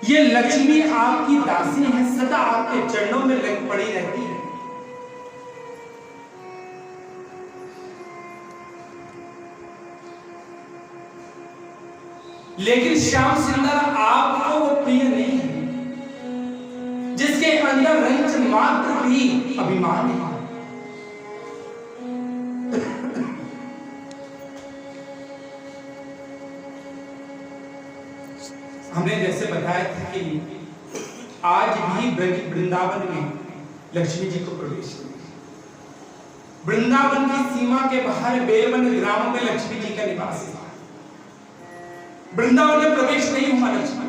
ये लक्ष्मी आपकी दासी है, सदा आपके चरणों में लग पड़ी रहती है। लेकिन श्याम सुंदर आपको वो प्रिय नहीं है, जिसके अंदर रंच मात्र भी अभिमान है। हमने जैसे बताया था कि आज भी वृंदावन में लक्ष्मी जी को प्रवेश नहीं। वृंदावन की सीमा के बाहर बेलवन ग्रामों में लक्ष्मी जी का निवास है। वृंदावन में प्रवेश नहीं हुआ लक्ष्मी।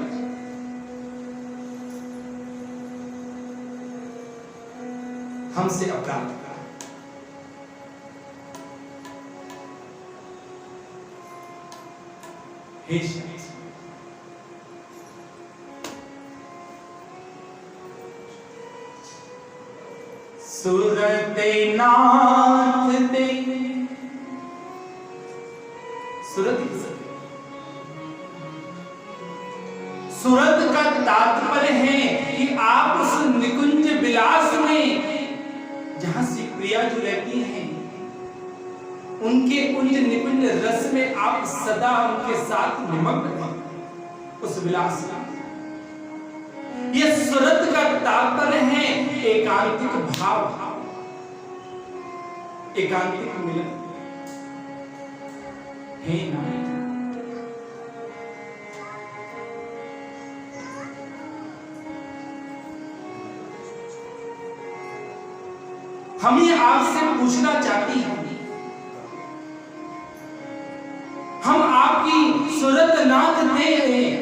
हमसे अपराध करा। हे सुरते नाथ ते सुरत का तात्पर्य है कि आप उस निकुंज विलास में जहां से प्रिया जो रहती हैं, उनके कुंज निकुंज रस में आप सदा उनके साथ निमग्न हैं, उस विलास में। यह सुरत का तात्पर्य है एकांतिक भाव, एकांतिक मिलन है ना। हम ये आपसे पूछना चाहती हैं, हम आपकी सुरत नाथ थे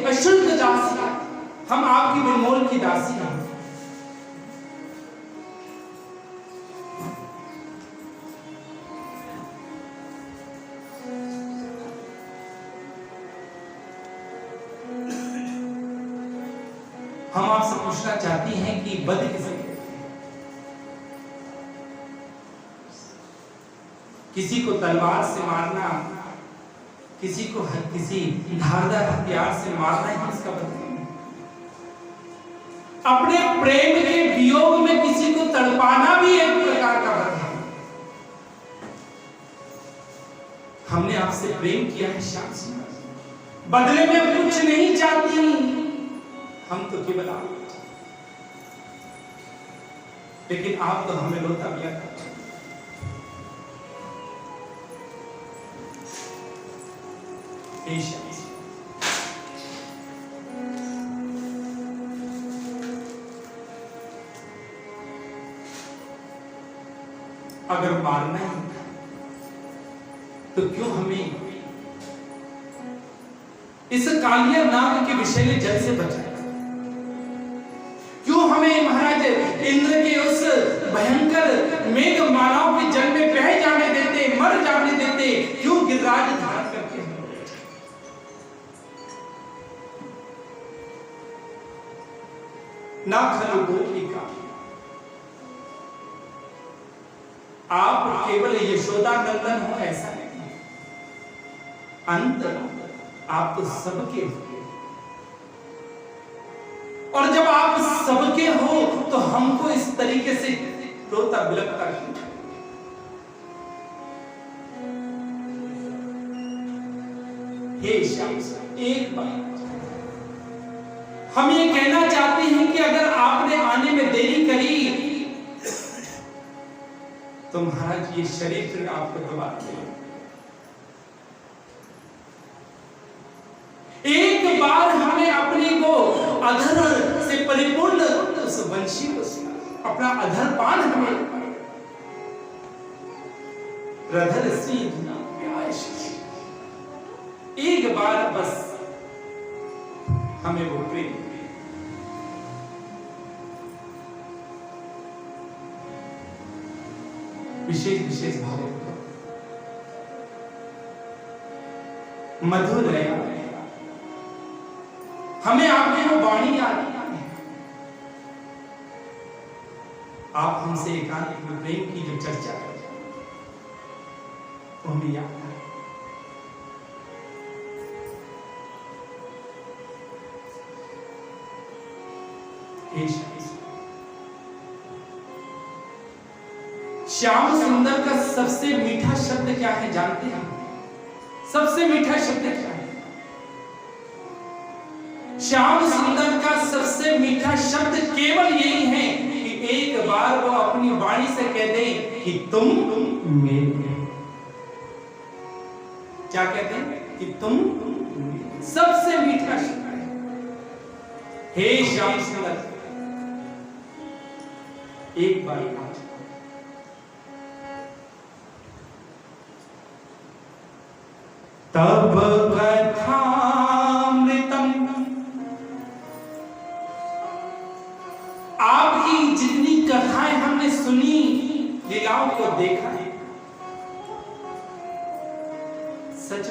अशुद्ध दासी, हम आपकी विमोल की दासी हैं। हम आपसे पूछना चाहती हैं कि वध किसे कहते हैं? किसी को तलवार से मारना, किसी को किसी धारदार हथियार से मारना ही इसका वध है। अपने प्रेम के वियोग में किसी को तड़पाना भी एक प्रकार का वध है। हमने आपसे प्रेम किया है श्याम सिंह, बदले में कुछ नहीं चाहती, हम तो केवल आप, लेकिन आप तो हमें रोता भी आता। अगर मारना ही था तो क्यों हमें इस कालिया नाग के विषैले जल से बचाया? क्यों हमें महाराज इंद्र के उस भयंकर मेघ मालाओं के जल में बह जाने देते, मर जाने देते? क्यों गिरिराज धारण करके ना खलु गोपिका, आप केवल यशोदा नंदन हो ऐसा नहीं, अंत आप तो सबके हो। और जब आप सबके हो तो हमको इस तरीके से रोता बिलखता क्यों? हे श्याम, एक बात हम ये कहना चाहते हैं कि अगर आपने आने में देरी करी तो महाराज ये शरीर फिर आपको दबा देगा। एक बार हमें अपने को अधर से परिपूर्ण उस वंशी को अपना अधर पान हमें रधर सी एक बार बस हमें वो प्रेम विशेष विशेष भाव मधुर है। हमें आपकी वो वाणी याद है, आप हमसे एकांत में प्रेम की जो चर्चा करते हैं वो हमें याद है। हे श्याम सुंदर का सबसे मीठा शब्द क्या है जानते हैं? सबसे मीठा शब्द क्या है? श्याम सुंदर का सबसे मीठा शब्द केवल यही है कि एक बार वो अपनी वाणी से कह दे कि तुम मेरे। क्या कहते हैं? कि तुम सबसे मीठा शब्द है। हे श्याम सुंदर, एक बार तब कथामृतम, आपकी जितनी कथाएं हमने सुनी, लीलाओं को देखा है, सच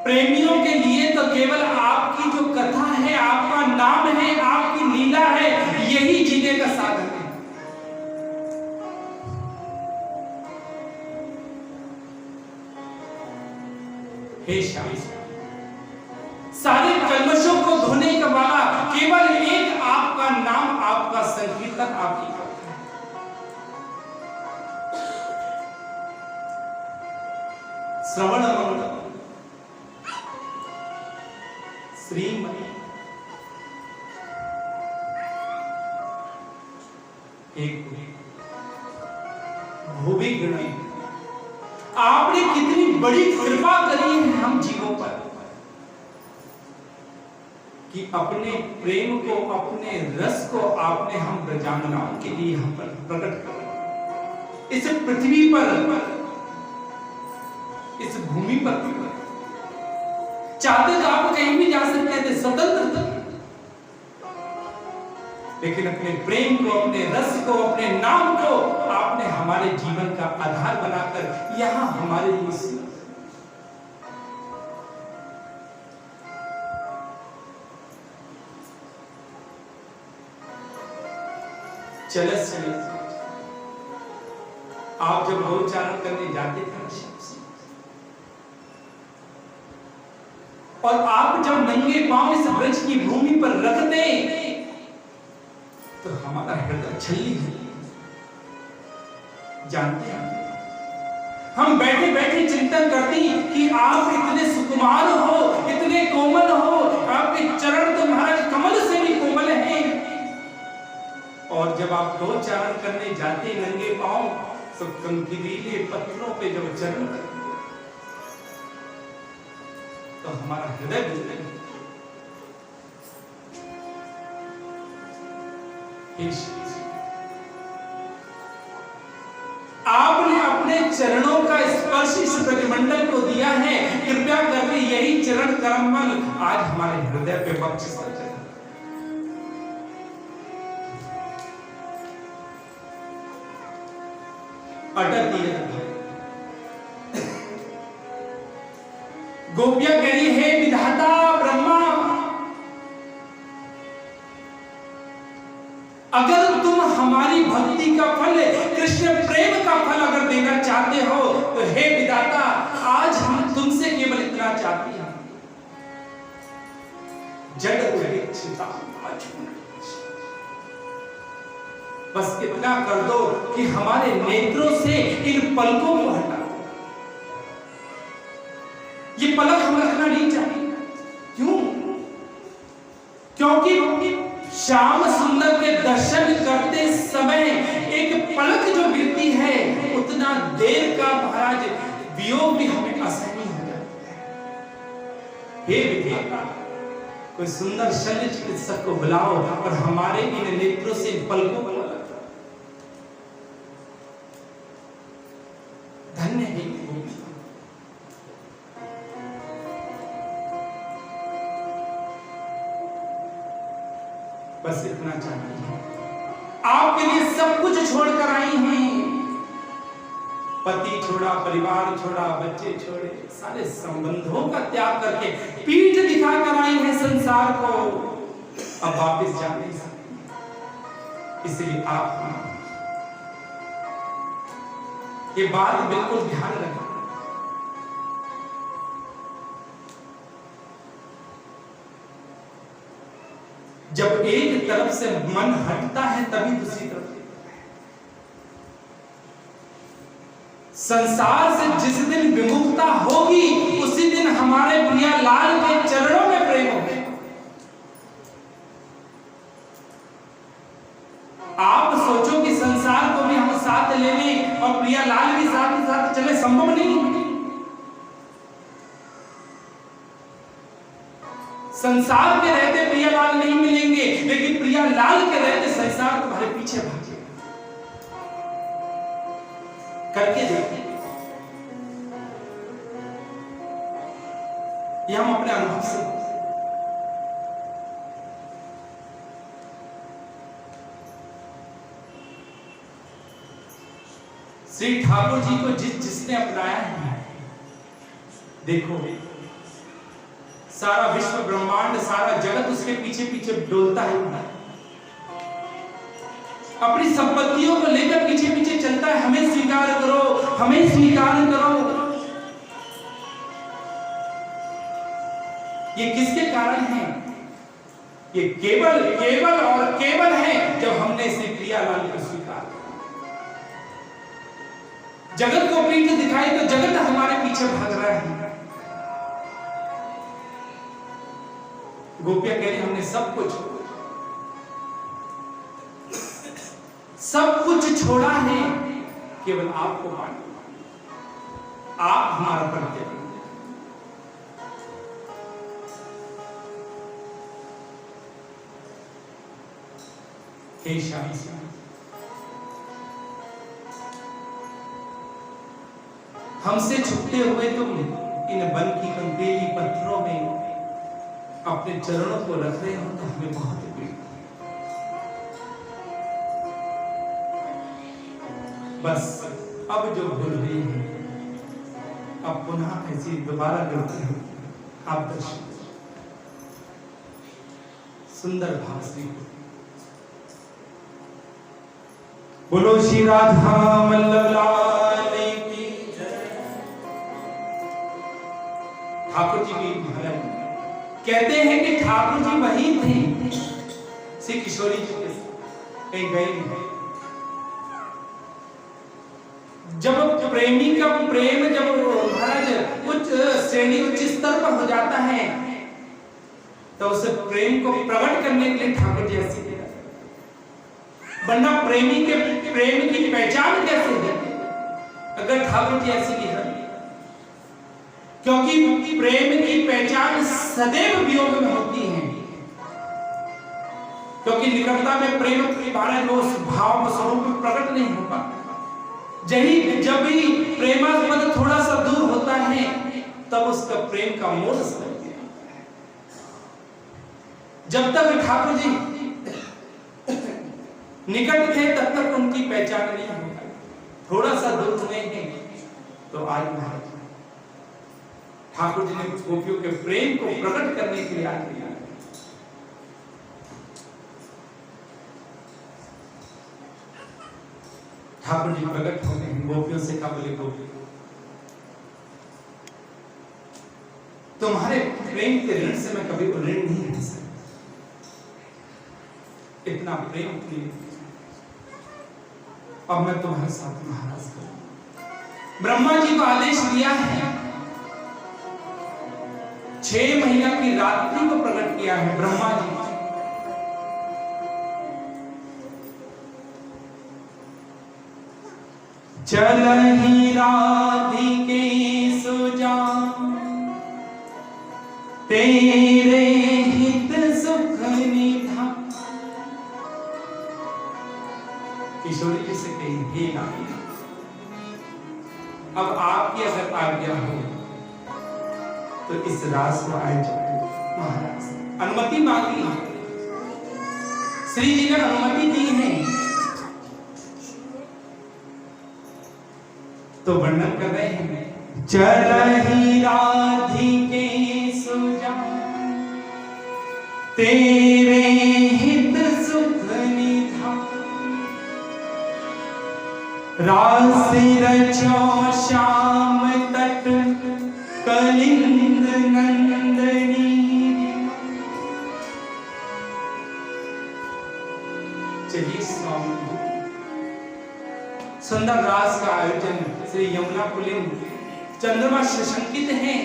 प्रेमियों के लिए तो केवल आपकी जो कथा है, आपका नाम है, आपकी लीला है, यही जीने का साधन है। हे श्याम, सारे कलमशों को धोने का वाला केवल एक आपका नाम, आपका संकीर्तन, आपकी कथा है। श्रवण मंगल श्रीमती एक भूमि गणई, आपने कितनी बड़ी कृपा करी है हम जीवों पर कि अपने प्रेम को, अपने रस को आपने हम ब्रजांगनाओं के लिए हम पर प्रकट कर, इस पृथ्वी पर, इस भूमि पर चाहते तो आप कहीं भी जा सकते थे स्वतंत्र, लेकिन अपने प्रेम को, अपने रस को, अपने नाम को आपने हमारे जीवन का आधार बनाकर यहां हमारे लिए चले। आप जब गौचारण करने जाते थे और आप जब नंगे पांव इस ब्रज की भूमि पर रखते तो हमारा हृदय छल्ली जानते हैं। हम बैठे बैठे चिंतन करते हैं कि आप इतने सुकुमार हो, इतने कोमल हो, आपके चरण तो महाराज कमल से भी कोमल हैं। और जब आप गौचारण करने जाते नंगे पांव तो कंकरीले पत्थरों पे जब चरण करते तो हमारा हृदय भी आपने अपने चरणों का स्पर्श इस ब्रजमंडल को दिया है। कृपया करके यही चरण कमल आज हमारे हृदय पे बख्श कर अटक दिया। गोपियां कह रही है विधाता ब्रह्मा, अगर तुम हमारी भक्ति का फल, कृष्ण प्रेम का फल अगर देना चाहते हो तो हे विधाता, आज हम तुमसे केवल इतना चाहते हैं, जगत चिता बस इतना कर दो कि हमारे नेत्रों से इन पलकों को हटा। ये पलक हम रखना नहीं चाहिए। क्यों? क्योंकि श्याम सुंदर के दर्शन करते समय एक पलक जो गिरती है, उतना देर का महाराज वियोग भी हमें असहनीय हो जाता है। हे विधाता, कोई सुंदर शल्य चिकित्सक को बुलाओ और हमारे इन नेत्रों से इन पलकों को धन्य है। बस इतना चाहिए। आपके लिए सब कुछ छोड़कर आई हैं, पति छोड़ा, परिवार छोड़ा, बच्चे छोड़े, सारे संबंधों का त्याग करके पीठ दिखाकर आई हैं संसार को। अब वापस जा नहीं सकती, इसलिए आप ये बात बिल्कुल ध्यान रखें। जब एक तरफ से मन हटता है तभी दूसरी तरफ। संसार से जिस दिन विमुखता होगी उसी दिन हमारे प्रिया लाल के चरणों में प्रेम होगा। आप सोचो कि संसार को भी हम साथ ले लें और प्रिया लाल भी साथ ही साथ चले, संभव नहीं। संसार के रहते प्रिया लाल नहीं मिलेंगे, लेकिन प्रिया लाल के रहते संसार तुम्हारे पीछे भागेगा। करके देखिए, ये हम अपने अनुभव से। श्री ठाकुर जी को जिसने अपनाया है, देखो सारा विश्व ब्रह्मांड सारा जगत उसके पीछे पीछे डोलता है, अपनी संपत्तियों को लेकर पीछे पीछे चलता है। हमें स्वीकार करो, हमें स्वीकार करो। ये किसके कारण है? ये केवल केवल और केवल है जब हमने इसे प्रिया लाल को स्वीकार किया। जगत को पीठ दिखाई तो जगत हमारे पीछे भाग रहा है। गोपियां कह रही हमने सब कुछ छोड़ा है केवल आपको पाने। आप हमारा परिचय। हे श्याम, हमसे छुपते हुए तुम इन वन की कंकेली पत्थरों में अपने चरणों को रख रहे हो तो हमें बहुत प्रिय। बस अब जो भूल रही है, अब पुनः ऐसी दोबारा गलती हो। आप दर्शन सुंदर भाव से बोलो श्री राधा वल्लभ लाल की जय। ठाकुर जी की भजन कहते हैं कि ठाकुर जी वही थे श्री किशोरी जी के साथ कहीं गए नहीं। जब प्रेमी का प्रेम जब महाराज उच्च श्रेणी उच्च स्तर पर हो जाता है तो उस प्रेम को प्रकट करने के लिए ठाकुर जी ऐसे, वरना प्रेमी के प्रेम की पहचान कैसे है अगर ठाकुर जी ऐसी लिख रहे? क्योंकि प्रेम की पहचान सदैव वियोग में होती है, क्योंकि निकटता में प्रेम महाराज वो भाव स्वरूप में प्रकट नहीं हो पाता। जब भी प्रेमास्पद थोड़ा सा दूर होता है तब उसका प्रेम का मोल समझ गया। जब तक ठाकुर जी निकट थे तब तक उनकी पहचान नहीं होती। थोड़ा सा दूर हुए हैं तो आज महाराज ठाकुर जी ने गोपियों के प्रेम को प्रकट करने के लिए आ गया। ठाकुर जी प्रकट हो गए, गोपियों से कहा बोले गोपी तुम्हारे प्रेम के ऋण से मैं कभी ऋण नहीं रह सकता। इतना प्रेम किए अब मैं तुम्हारे साथ महाराज करूं। ब्रह्मा जी को आदेश दिया है, 6 महीना की रात्रि को प्रकट किया है ब्रह्मा जी। चलहि राधिके सुजान तेरे हित सुख निधान। किशोरी जी से कही हे नारी, अब आपकी अगर आज्ञा हो तो इस रास को आए जाए। महाराज अनुमति मांगी, श्री जी ने अनुमति दी है। तो वर्णन कर रहे हैं चलहि राधिके सुजान तेरे हित सुख निधान। रास रचो श्याम तट कलिंद नंदनी। चलिए स्वामी, सुंदर रास का आयोजन श्री यमुना पुलिन चंद्रमा शशंकित हैं।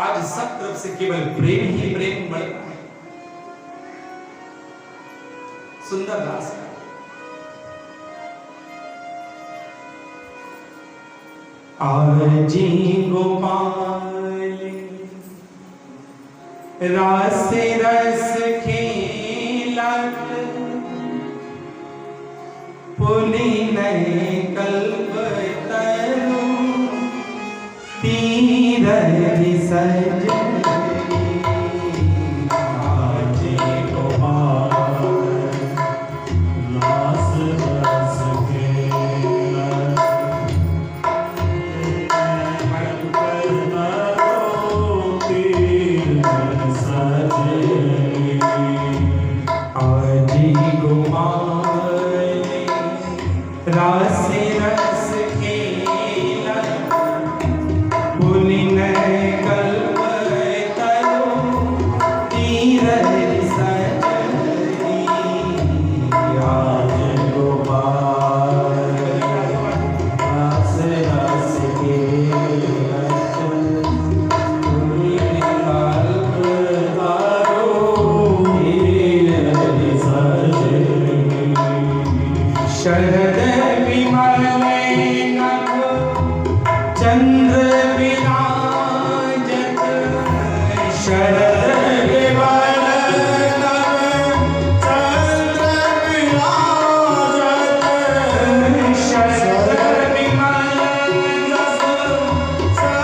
आज सब तरफ से केवल प्रेम ही प्रेम बढ़ रहा है। सुंदर रास का आजी गोपाल रास रस खेलत पुलिन कल्प तरु तीरथ सजनी। आजी गोपाल रास रस खेलत रास रस खेलत पुलिन कल्प तरु तीरथ सजनी। आज गोपाल रास रस खेलत पुलिन कल्प तरु तीरथ सजनी। शरद विमल नभ चंद्र विराजत, शरद विमल नभ चंद्र विराजत, शरद विमल नभ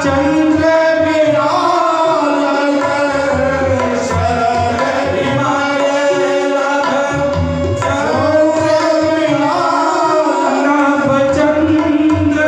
चंद्र विराजत, शरद विमल नभ चंद्र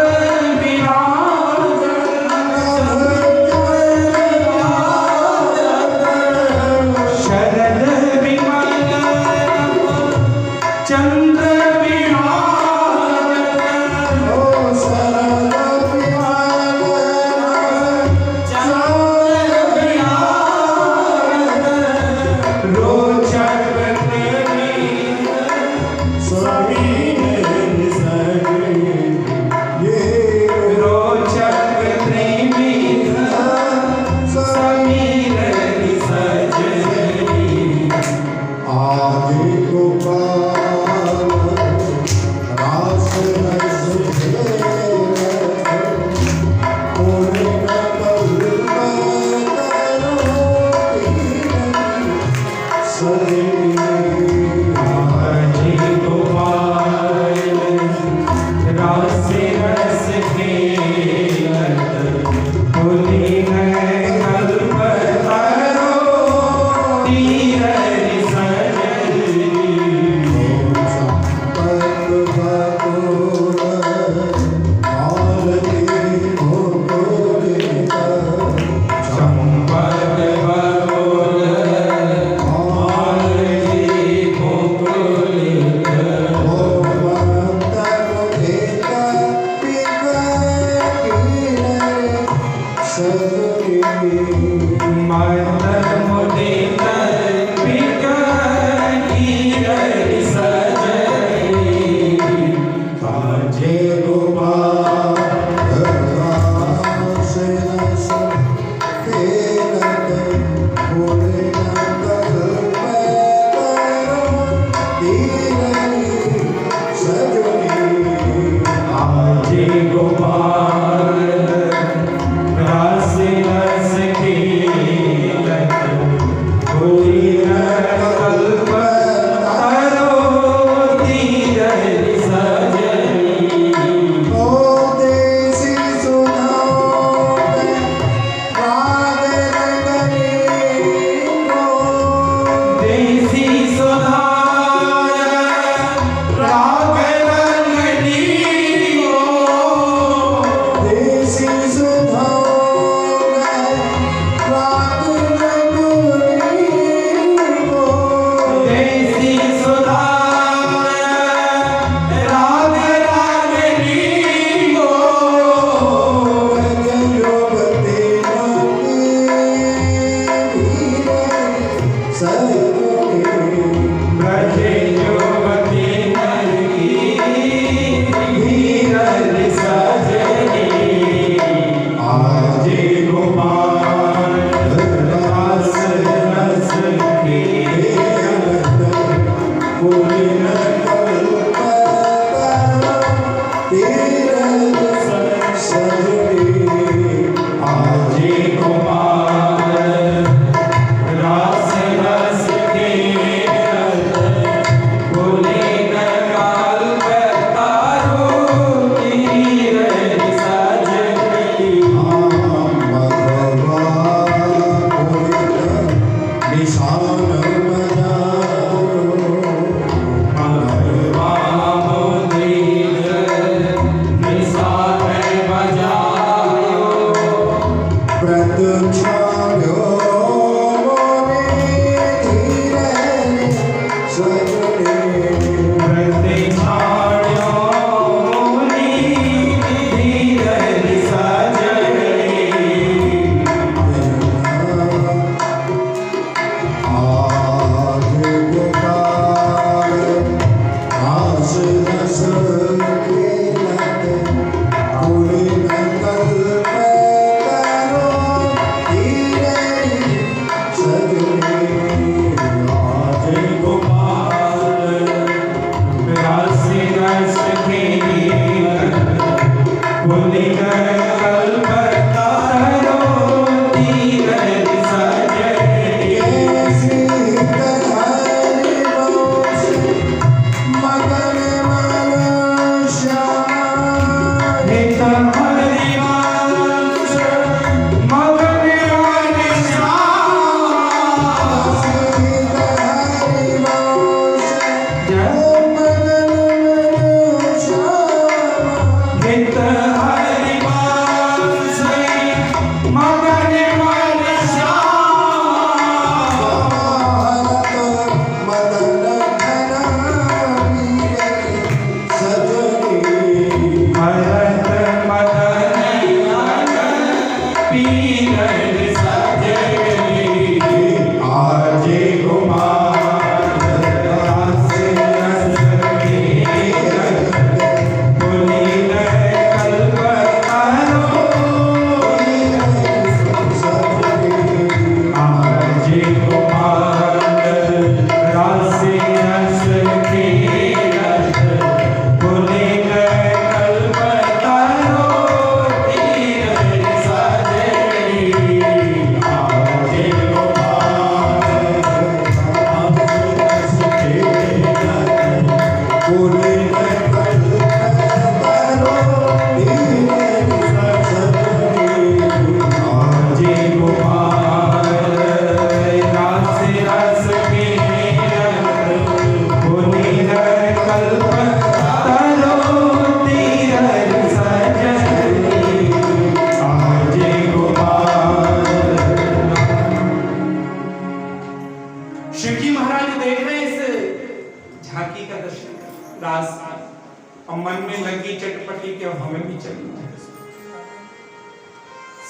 चलना है।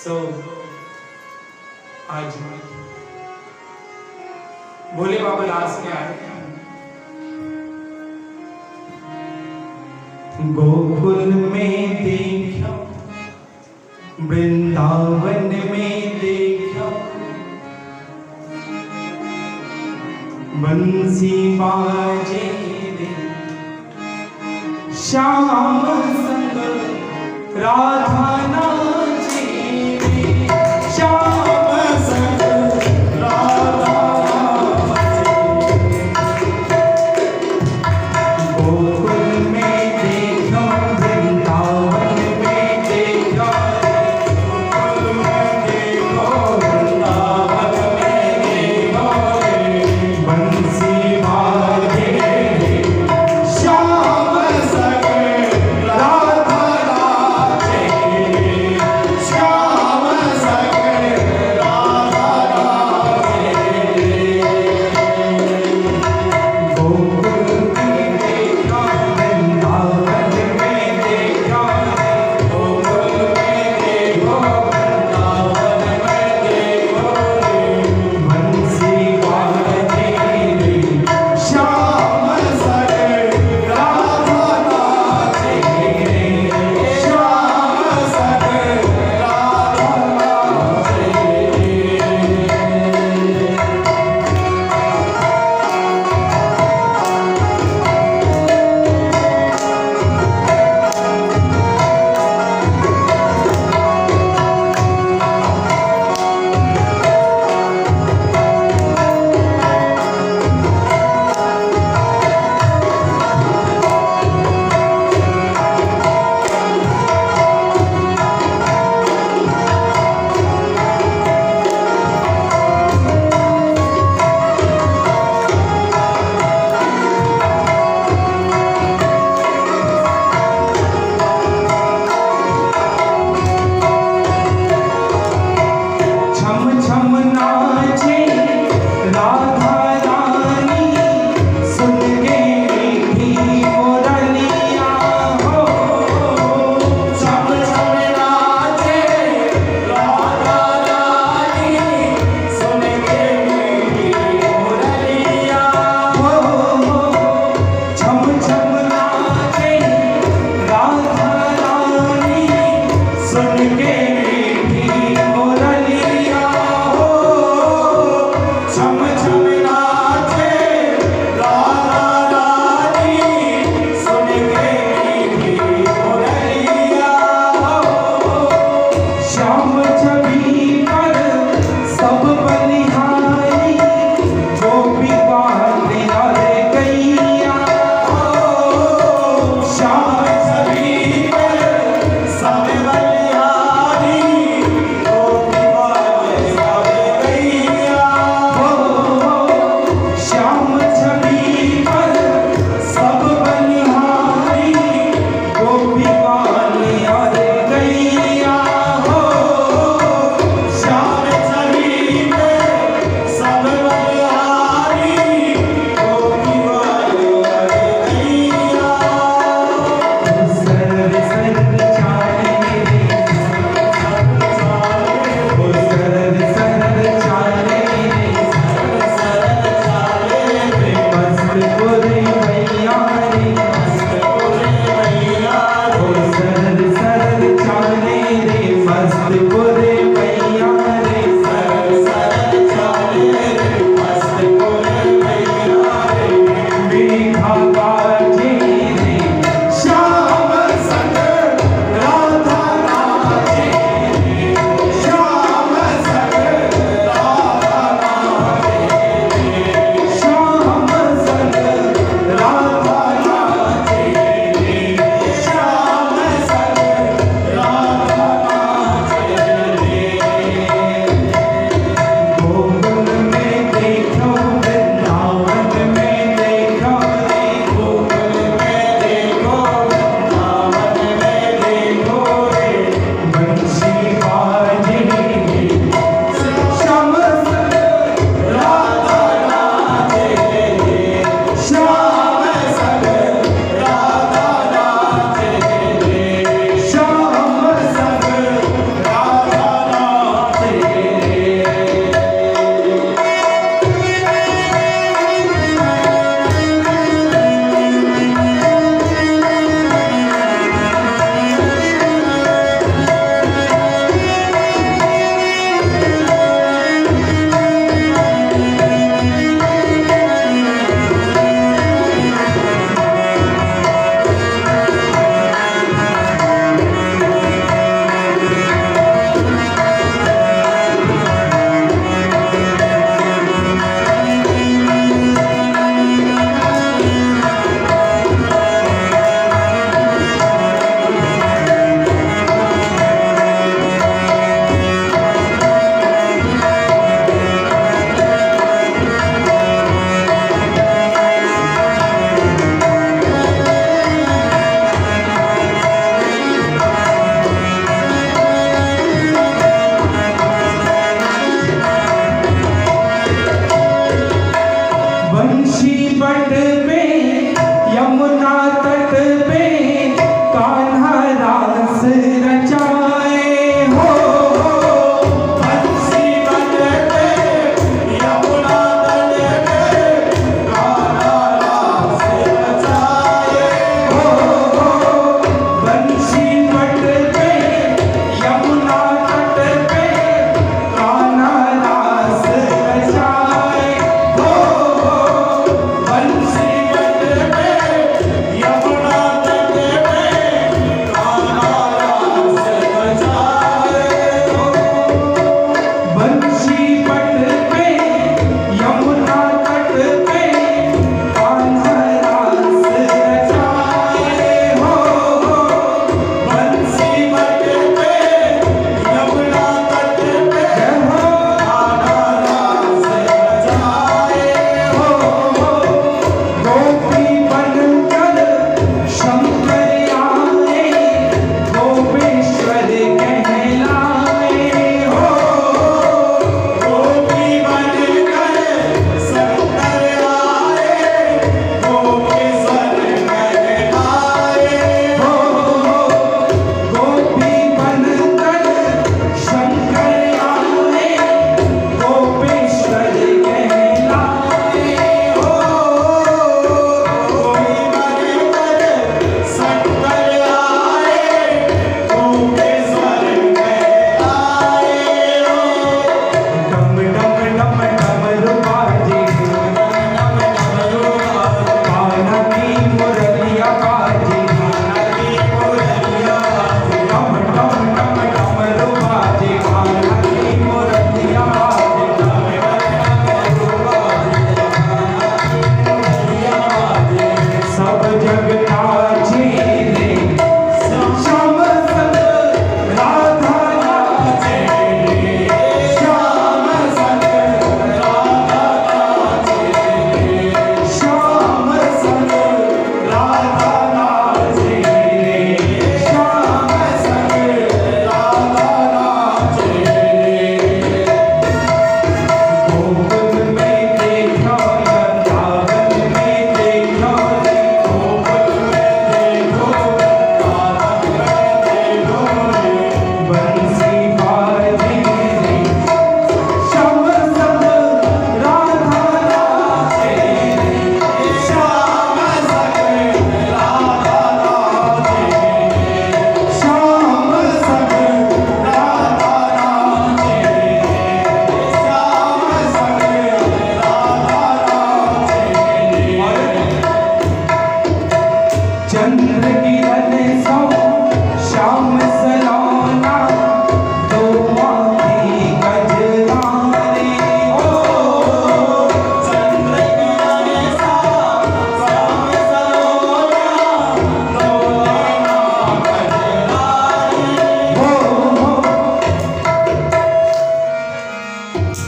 सो आज भोले बाबा लास्ट में आए, गोकुल में देखा, वृंदावन में देखा, बंसी बाजे श्याम संग राधा नाचे, श्याम संग राधा नाचे। गोकुल में देखा, वृंदावन में देखा, गोकुल में देखो, वृंदावन में देखो, बंसी बाजे श्याम संग राधा नाचे, श्याम संग राधा नाचे। गोकुल में देखा, वृंदावन में देखा, गोकुल में देखो, वृंदावन में देखो, बंसी बाजे श्याम संग राधा नाचे, श्याम संग राधा नाचे। छम छम नाचे राधा रानी, सुन के मीठी मुरलिया हो। छम छम नाचे राधा रानी, सुन के मीठी मुरलिया हो। छम छम नाचे राधा रानी, सुन के मीठी मुरलिया हो।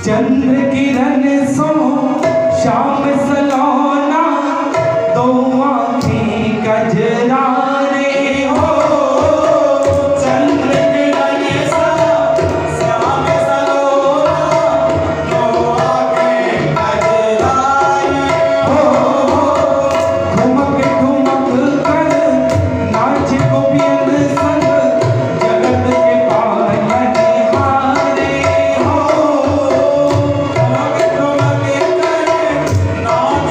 चंद्र किरण सो श्याम सलोना, दो आँखें गजरा रे हो। चंद्र किरण सो श्याम सलोना, दो आँखें गजरा रे हो। ठुमक ठुमक कर नाच गोपियन संग, जगत के पालन हारे हो। ठुमक ठुमक कर नाच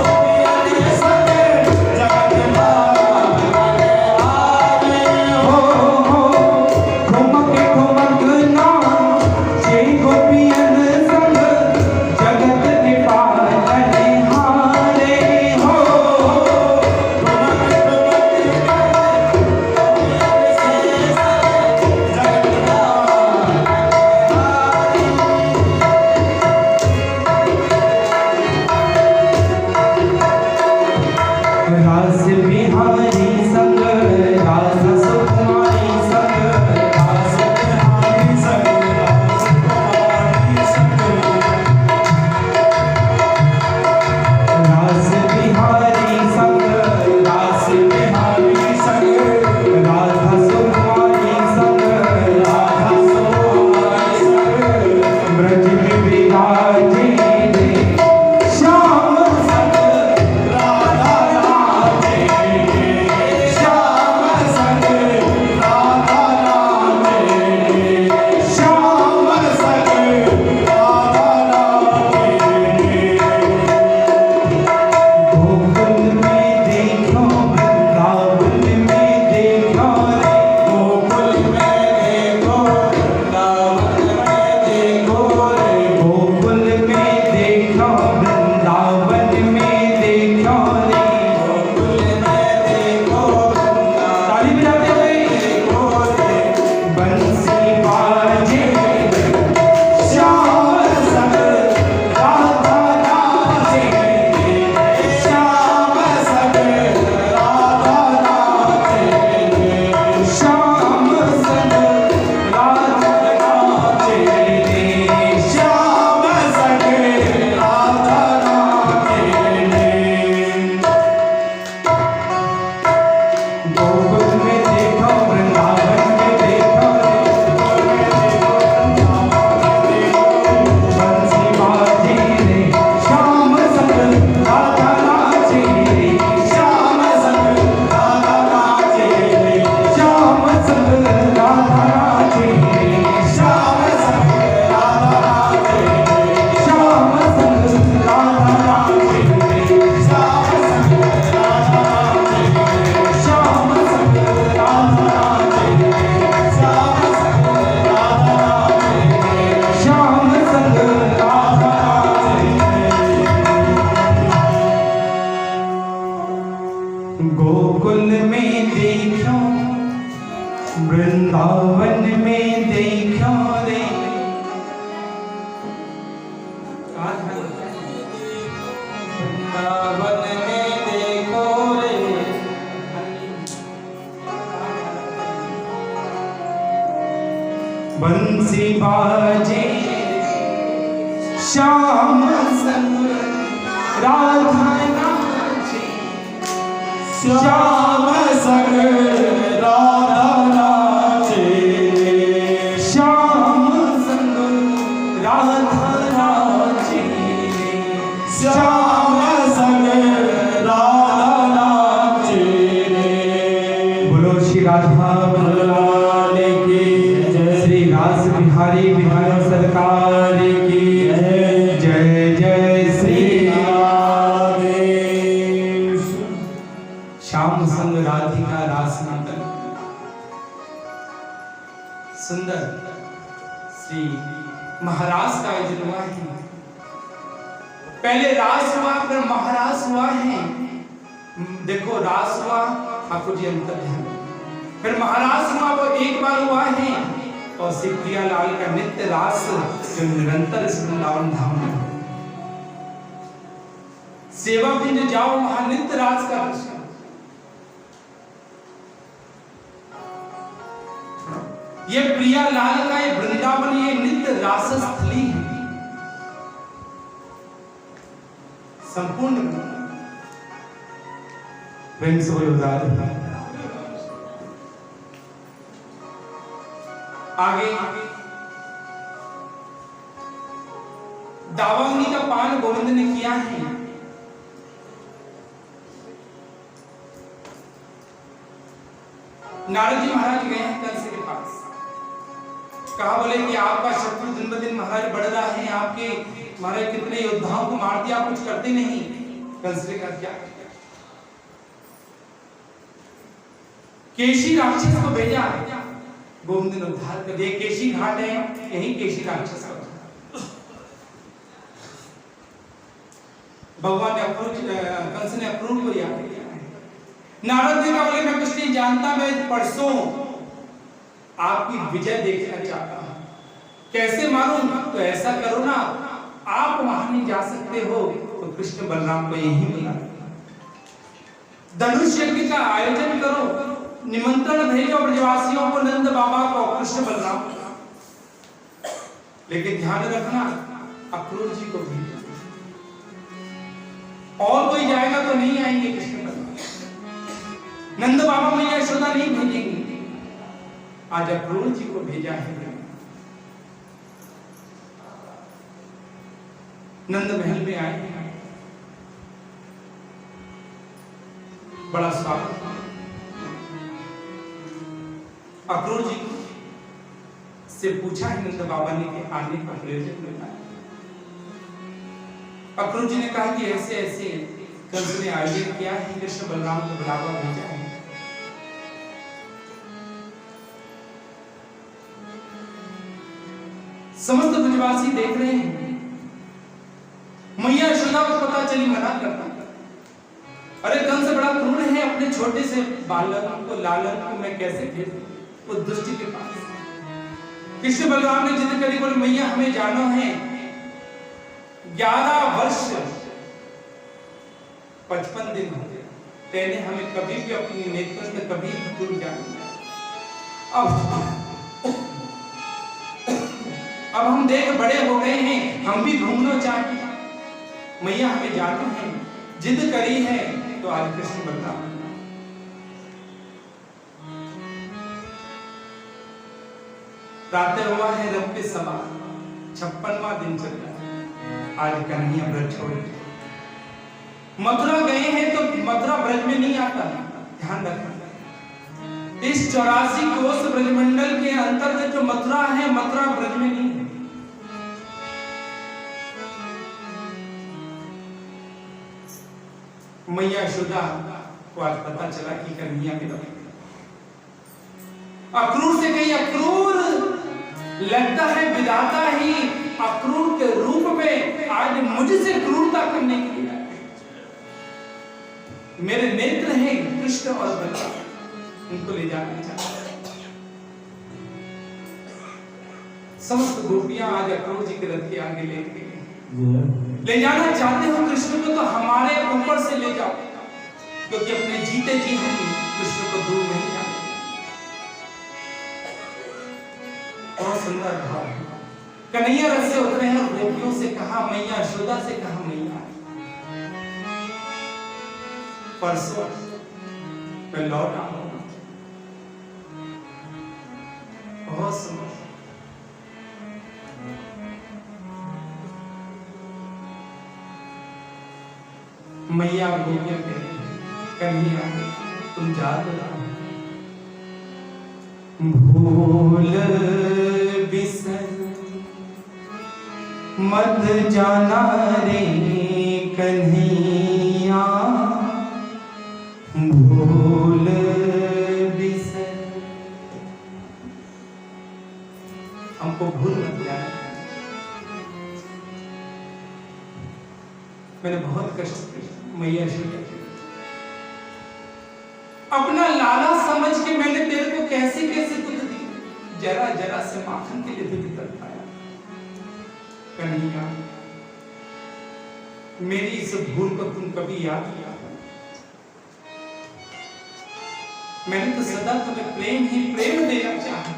वृंदावन में देखो रे बंसी बाजे श्याम संग राधा नाचे श्याम संग राधा नाचे श्याम संग राधा नाचे श्याम संग राधा नाचे। बोलो श्री राधा बल्लाने की जय, श्री रास बिहारी बिहारी सरकार की जय, जय जय श्री राधे। श्याम संग राधिका रास नाटक सुंदर श्री महाराज का जुलवा है। पहले रास हुआ फिर महारास हुआ है। देखो रास हुआ ठाकुर जी अंतर ध्यान, फिर महारास हुआ वो एक बार हुआ है, और श्री प्रियालाल का नित्य रास जो निरंतर इस वृंदावन धाम में सेवा कुंज जाओ वहां नित्य रास का रस। ये प्रियालाल का ये वृंदावन ये नित्य रास स्थली है संपूर्ण प्रेम से बोलो। आगे दावाग्नि का पान गोविंद ने किया है। नारद जी महाराज गए हैं कंस के पास, कहा बोले कि आपका शत्रु दिन ब दिन महाराज बढ़ रहा है, आपके महाराज कितने योद्धाओं को मार दिया, आप कुछ करते नहीं। कंस ने कहा क्या? केशी राक्षस को भेजा, गोविंद ने उद्धार कर दिया। केशी घाट है, यही केशी राक्षस का भगवान ने कंस ने अप्रूव को याद किया। नारद ने कहा बोले मैं कुछ नहीं जानता, मैं परसों आपकी विजय देखना चाहता हूं, कैसे मारूं? तो ऐसा करो ना, आप वहां नहीं जा सकते हो तो कृष्ण बलराम को यही बुला, धनुष यज्ञ का आयोजन करो, निमंत्रण भेजो ब्रजवासियों को, नंद बाबा को, कृष्ण बलराम। लेकिन ध्यान रखना अक्रूर जी को भेजो, और कोई जाएगा तो नहीं आएंगे कृष्ण बलराम, नंद बाबा मैया यशोदा नहीं भेजेंगे। आज अक्रूर जी को भेजा है। नंद महल में आए, बड़ा स्वागत। अक्रूर जी से पूछा है नंद बाबा ने कि आने का प्रयोजन बताया। अक्रूर जी ने कहा कि ऐसे ऐसे कंस ने आयोजन किया है, कृष्ण बलराम को बुलावा भेजा है। समस्त ब्रजवासी देख रहे हैं, मैया यशोदा को पता चली, मना करता। अरे कंस बड़ा क्रूर है, अपने छोटे से बालक को लालन को मैं कैसे भेजूं वो दुष्ट के पास। कृष्ण बलराम ने जिद करी, बोले मैया हमें जानो है, 11 वर्ष 55 दिन हो गए, तेने हमें कभी भी अपनी नेत्र में कभी दूर जाने। अब हम देख बड़े हो गए हैं, हम भी घूमना चाहते, मैया हमें जाना है, जिद करी है तो आज कृष्ण बलराम। प्रातः हुआ है रथ पे सवार, 56वां दिन चल रहा है, आज कन्हैया ब्रज छोड़ मथुरा गए हैं तो मथुरा ब्रज में नहीं आता, ध्यान रखना। इस 84 कोस ब्रजमंडल के अंतर्गत जो मथुरा है, मथुरा ब्रज में नहीं है। मैया यशोदा को आज पता चला कि कन्हैया के दम। अक्रूर से कही, अक्रूर लगता है विधाता ही अक्रूर के रूप में आज मुझसे क्रूरता करने के लिए मेरे नेत्र हैं कृष्ण और बलराम, उनको ले जाना चाहता। समस्त गोपियां आज अक्रूर जी के रथ के आगे लेके ले जाना चाहते हो कृष्ण को तो हमारे ऊपर से ले जाओ, क्योंकि अपने जीते जी हम कृष्ण को दूर नहीं जाते। बहुत सुंदर भाव है। कन्हैया रथ से उतरे हैं, गोपियों से कहा मैया, यशोदा से कहा मैया, परसों मैं लौट आऊंगा। बहुत सुंदर। मैया गोपियों के कन्हैया तुम जा तो भूल बिसर मत जाना रे कन्हैया, भूल बिसर हमको भूल मत जाना। मैंने बहुत कष्ट मैया अपना लाला समझ के मैंने तेरे को कैसे कैसे दूध दी, जरा जरा से माखन के लिए दूध कर पाया। कन्हैया मेरी इस भूल को तुम कभी याद किया? मैंने तो सदा तुम्हें प्रेम ही प्रेम देना चाहा।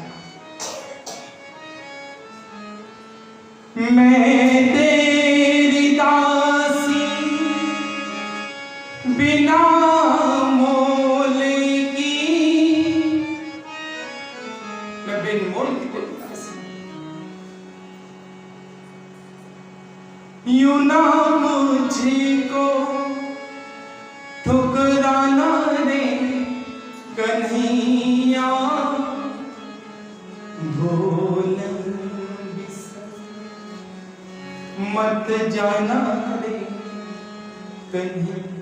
मैं तेरी दासी बिना मोल की, मैं बिन मोल की तेरी दासी, यूं ना मुझको ठुकराना रे कन्हैया, भूल बिसर मत जाना रे कन्हैया,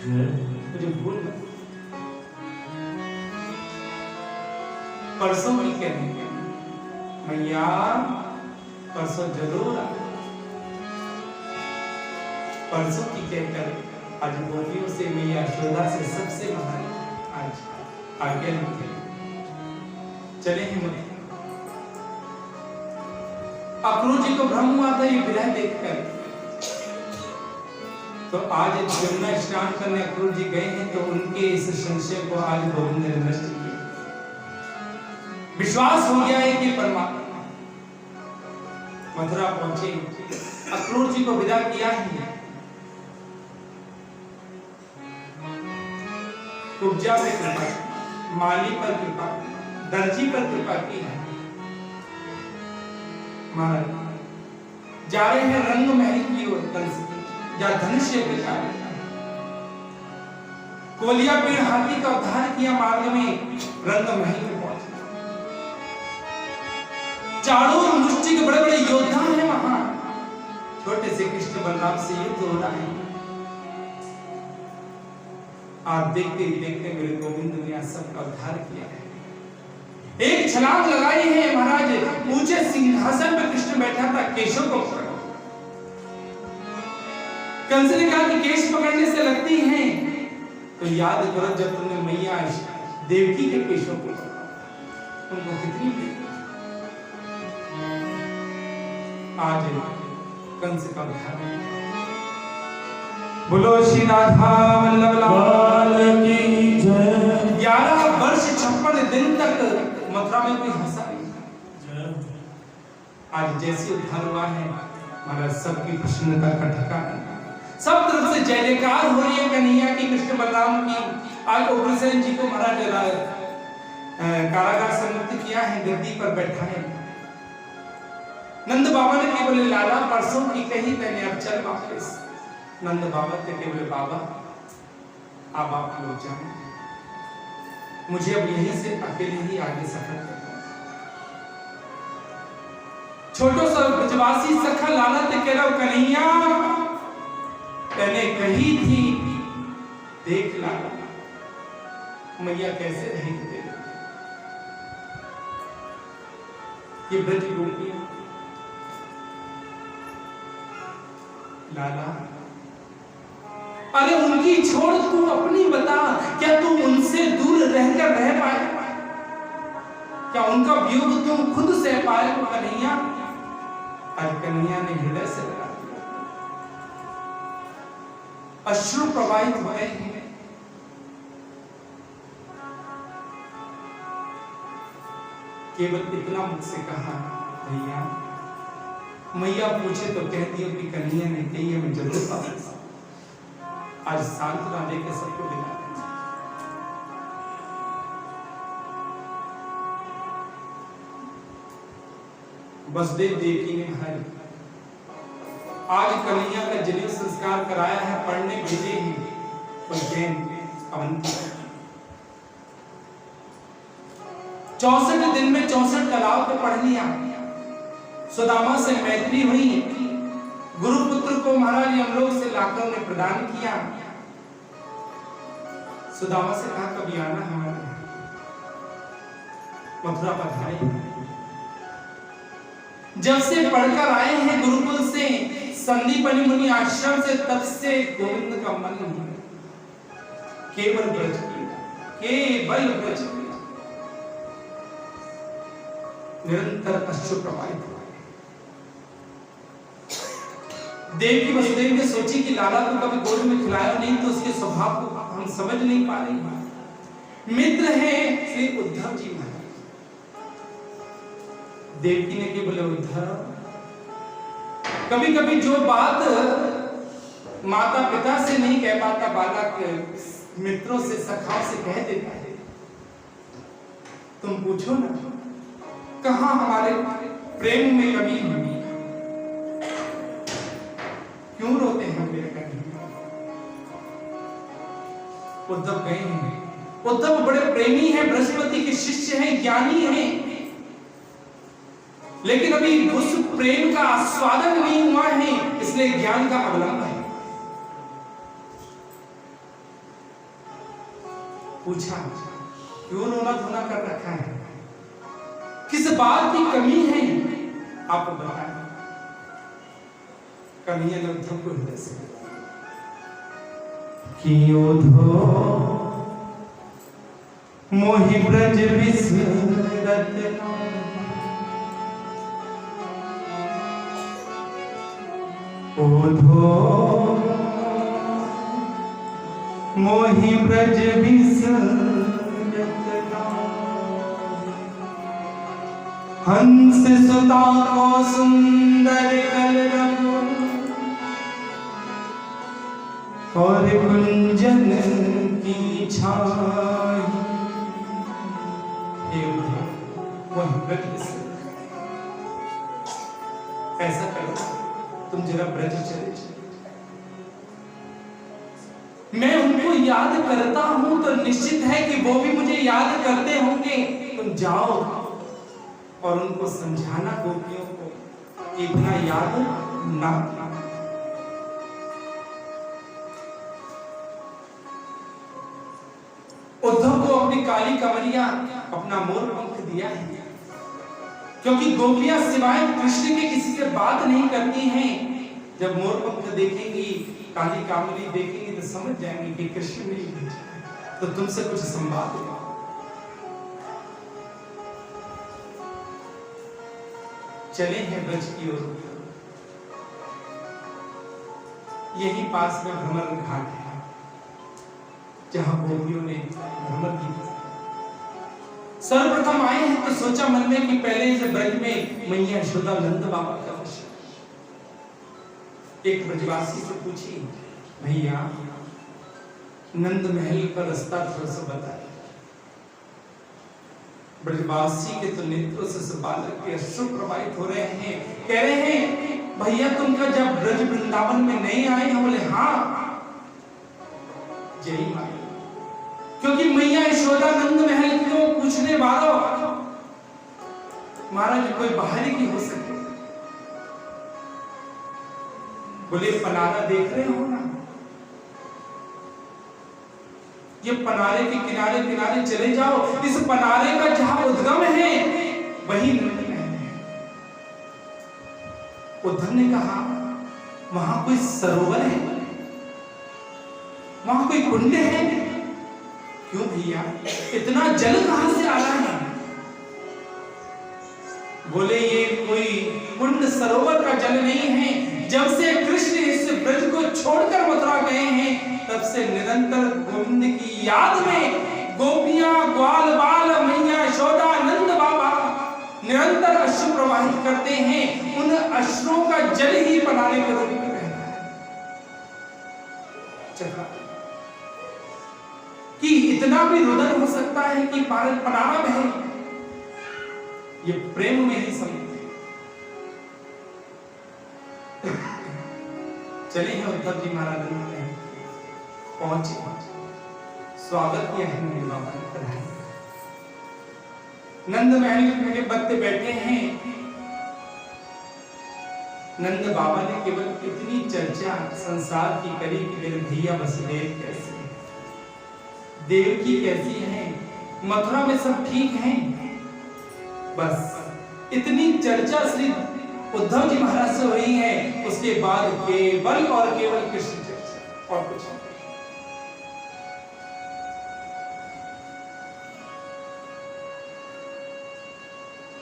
मुझे भूल मत। परसों की कह रही है मैया, परसों जरूर आ। परसों की कहकर आज गोपियों से मैया यशोदा से सबसे महान आज आज्ञा लेते चले हैं। मुझे अक्रूर जी को भ्रम हुआ था ये विरह देखकर, तो आज यमुना स्नान करने अक्रूर जी गए हैं, तो उनके इस संशय को आज गोविंद ने नष्ट किया। विश्वास हो गया है कि परमात्मा। मथुरा पहुंचे, अक्रूर जी को विदा किया है। कुब्जा पे कृपा, माली पर कृपा, दर्जी पर कृपा की है। महाराज जा रहे हैं रंग महल की ओर, कंस या धनुष के कारण कोलिया पेड़ हाथी का उद्धार किया, मार्ग में रंग महल में पहुंचे। चारों मुष्टि के बड़े बड़े योद्धा हैं वहां, छोटे से कृष्ण बलराम से युद्ध हो रहा है। आप देखते ही देखते मेरे गोविंद ने सबका उद्धार किया है। एक छलांग लगाई है महाराज, ऊंचे सिंहासन पर कृष्ण बैठा था, केशों को पकड़ा। कंस ने कहा कि केश पकड़ने से लगती हैं, तो याद करो जब तुमने मैया देवकी के केशों को पकड़ा, उनको कितनी प्रीति। आज कंस का उद्धार। बोलो श्री राधा वल्लभ लाल की जय। 11 वर्ष 56 दिन तक मथुरा में कोई हंसा नहीं। आज जैसे उद्धार हुआ है महाराज, सबकी प्रसन्नता का ठिकाना, सब तरफ से जय जयकार हो रही है कन्हैया की, कृष्ण बलराम की। आज उग्रसेन जी को महाराज कारागार से मुक्त किया है, गद्दी पर बैठा है। नंद बाबा ने बोले लाला परसों की कही मैंने, अब चल वापस। नंद बाबा के बोले बाबा अब आप लोग जाएं, मुझे अब यहीं से अकेले ही आगे सफर करना। छोटो सा ब्रजवासी सखा लाला ते कह रहा कन्हैया मैंने कही थी, देख लाला मैया कैसे रहेगी तेरे। ये ब्रज गोपियां लाला, अरे उनकी छोड़ तू अपनी बता, क्या तू उनसे दूर रहकर रह पाए? क्या उनका वियोग तुम खुद सह पाए? कन्हैया, आज कन्हैया ने हृदय से अश्रु प्रवाहित हो रहे हैं। केवल इतना मुझसे कहा, भैया मैया पूछे तो कह दिया कि कन्हैया ने कही है, मैं जरूर वापस आज सांत्वना लेकर सबको दिला। बसदेव देवकी ने हर आज कन्हैया का जनेऊ संस्कार कराया है, पढ़ने भेजे हैं उज्जैन अवंती। 64 दिन में 64 कलाओं को पढ़ लिया। सुदामा से मैत्री हुई, गुरुपुत्र को महाराज यमलोक से लाकर उन्हें प्रदान किया। सुदामा से कहा कभी आना हमारे मथुरा पधारे। जब से पढ़कर आए हैं गुरुकुल से, संदीपनी मुनि आश्रम से, तब से गोविंद का मन केवल ब्रज किया, केवल ब्रज किया। निरंतर अश्रु प्रवाहित हुआ। देवकी वसुदेव ने सोची कि लाला को कभी गोद में खिलाया नहीं तो उसके स्वभाव को हम समझ नहीं पा रहे। मित्र हैं श्री उद्धव जी महाराज। देवकी ने के बोले उद्धव, कभी कभी जो बात माता पिता से नहीं कह पाता बालक मित्रों से सखाओं से कह देता है। तुम पूछो ना, कहां हमारे प्रेम में कमी हुई, क्यों रोते हैं मेरे कन्हैया? उद्धव गए हैं। उद्धव बड़े प्रेमी हैं, बृहस्पति के शिष्य हैं, ज्ञानी हैं, लेकिन अभी उस प्रेम का आस्वादन नहीं हुआ है, इसलिए ज्ञान का अवलंबन है। पूछा क्यों रोना धोना कर रखा है, किस बात की कमी है, आप बताएं। कन्हैया ने उद्धव को हृदय से कि ओधो मोहि ब्रज विसरत, ओधो मोहि ब्रज विसरत, हंस सुता को सुंदर कलरव और कुंजन की छाई। ऐसा करो, तुम जरा ब्रज चले जाओ। मैं उनको याद करता हूं तो निश्चित है कि वो भी मुझे याद करते होंगे। तुम जाओ और उनको समझाना गोपियों को इतना याद ना। उद्धव को अपनी काली कमरिया, अपना मोर पंख दिया है, क्योंकि गोपियां सिवाय कृष्ण के किसी से बात नहीं करती हैं। जब मोर पंख देखेंगी, काली कामली देखेंगी तो समझ जाएंगी कि कृष्ण ने भेजा है, तो तुमसे कुछ संवाद है। चले हैं ब्रज की ओर। यही पास में भ्रमर घाट है, जहां गोपियों ने भ्रमर की। सर्वप्रथम आए हैं तो सोचा मन में कि पहले से ब्रज में मैया यशोदा नंद बाबा का दर्शन। एक ब्रजवासी से पूछी, भैया नंद महल का रास्ता थोड़ा सा बताए। ब्रजवासी के तो नेत्रों से बालक के अश्रु प्रवाहित हो रहे हैं। कह रहे हैं भैया तुम क्या जब ब्रज वृंदावन में नहीं आए हैं? बोले हाँ जय माई, क्योंकि मैया यशोदा नंद महल को पूछने वालों महाराज कोई बाहरी की हो सके। बोले पनारा देख रहे हो ना, ये पनारे के किनारे किनारे चले जाओ, इस पनारे का जहां उद्गम है वही नंद महल है। उद्धव ने कहा वहां कोई सरोवर है, वहां कोई कुंड है? क्यों भैया इतना जल कहां से आ रहा है? बोले ये कोई कुंड सरोवर का जल नहीं है। जब से कृष्ण इस ब्रज को छोड़कर मथुरा गए हैं तब से निरंतर गोविंद की याद में गोपियां, ग्वाल बाल, मैया यशोदा, नंद बाबा निरंतर अश्रु प्रवाहित करते हैं। उन अश्रुओं का जल ही बनाने के रूप में रहता है। कि इतना भी रुदन हो सकता है कि पनामा बहे, ये प्रेम में ही समझ। चले हैं उद्धव जी महाराज पहुंचे, स्वागत किया है मेरे बाबा ने। नंद महल में बत्ते बैठे हैं। नंद बाबा ने केवल इतनी चर्चा संसार की करी कि मेरे भैया वसुदेव कैसे, देवकी कैसी है, मथुरा में सब ठीक हैं। बस इतनी चर्चा श्री उद्धव जी महाराज से हुई है। उसके बाद केवल और केवल कृष्ण चर्चा और कुछ नहीं।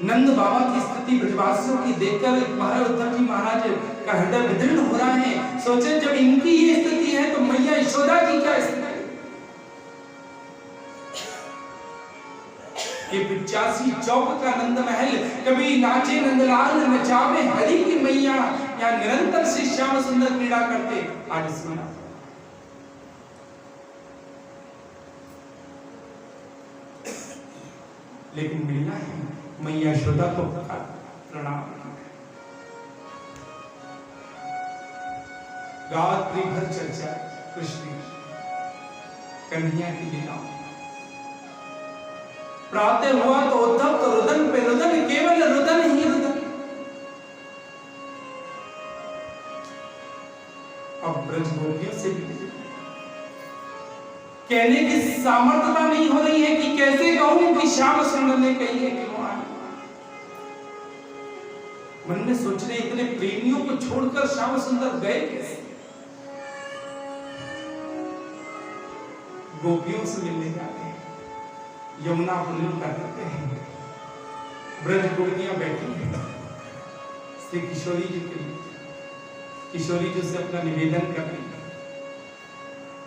नंद बाबा की स्थिति ब्रजवासियों की देखकर महाराज उद्धव जी महाराज का हृदय विदीर्ण हो रहा है। सोचे जब इनकी ये स्थिति है तो मैया यशोदा की क्या स्थिति है। ये 85 चौक का नंद महल, कभी नाचे नंदलाल नचावे हरि की मैया, या निरंतर से श्याम सुंदर क्रीड़ा करते। आज सुना लेकिन मिलना है मैया यशोदा को प्रणाम। रात्रि भर चर्चा कृष्ण कन्हैया की लीला। प्रातः हुआ तो उद्धव तो रुदन पे रुदन, केवल रुदन ही रुदन। अब ब्रज गोपियों से कहने की सामर्थ्यता नहीं हो रही है कि कैसे कहूं कि श्याम सुंदर ने कही है कि वो आए। मन में सोच रहे इतने प्रेमियों को छोड़कर श्याम सुंदर गए कैसे। गोपियों से मिलने जाते हैं, यमुना पुलिन करते हैं। ब्रज गोपियां बैठी हैं श्री किशोरी जी के लिए, किशोरी जी से अपना निवेदन कर रही है।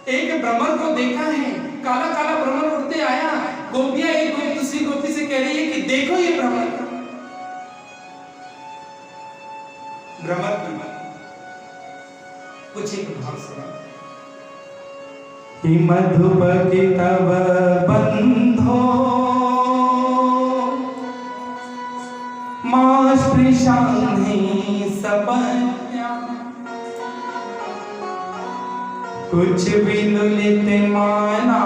एक भ्रमर को देखा है, काला काला भ्रमर उड़ते आया। गोपियां एक दूसरी गोपी से कह रही है कि देखो ये भ्रमर। भ्रमर कुछ एक भाव से कि मधुपति तब बंधो मां स्पृशान्हि सपन्या, कुछ भी लुलित माना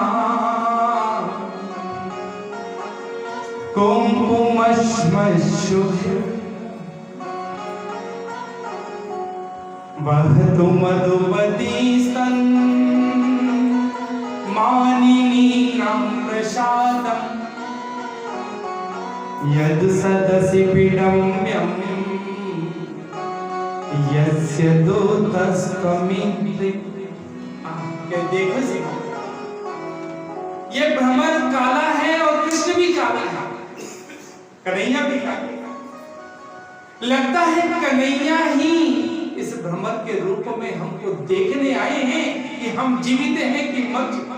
कुंकुमश्मशुभ, वह तो मधुवती स्तन मानिनीनां प्रसादम्, यद् सदसि विडम्यं यस्य दूतस्त्वमिति। देखो ये भ्रमर काला है और कृष्ण भी काला है, कन्हैया भी काला। लगता है कन्हैया ही इस भ्रमर के रूप में हमको देखने आए हैं कि हम जीवित हैं कि मर चुके।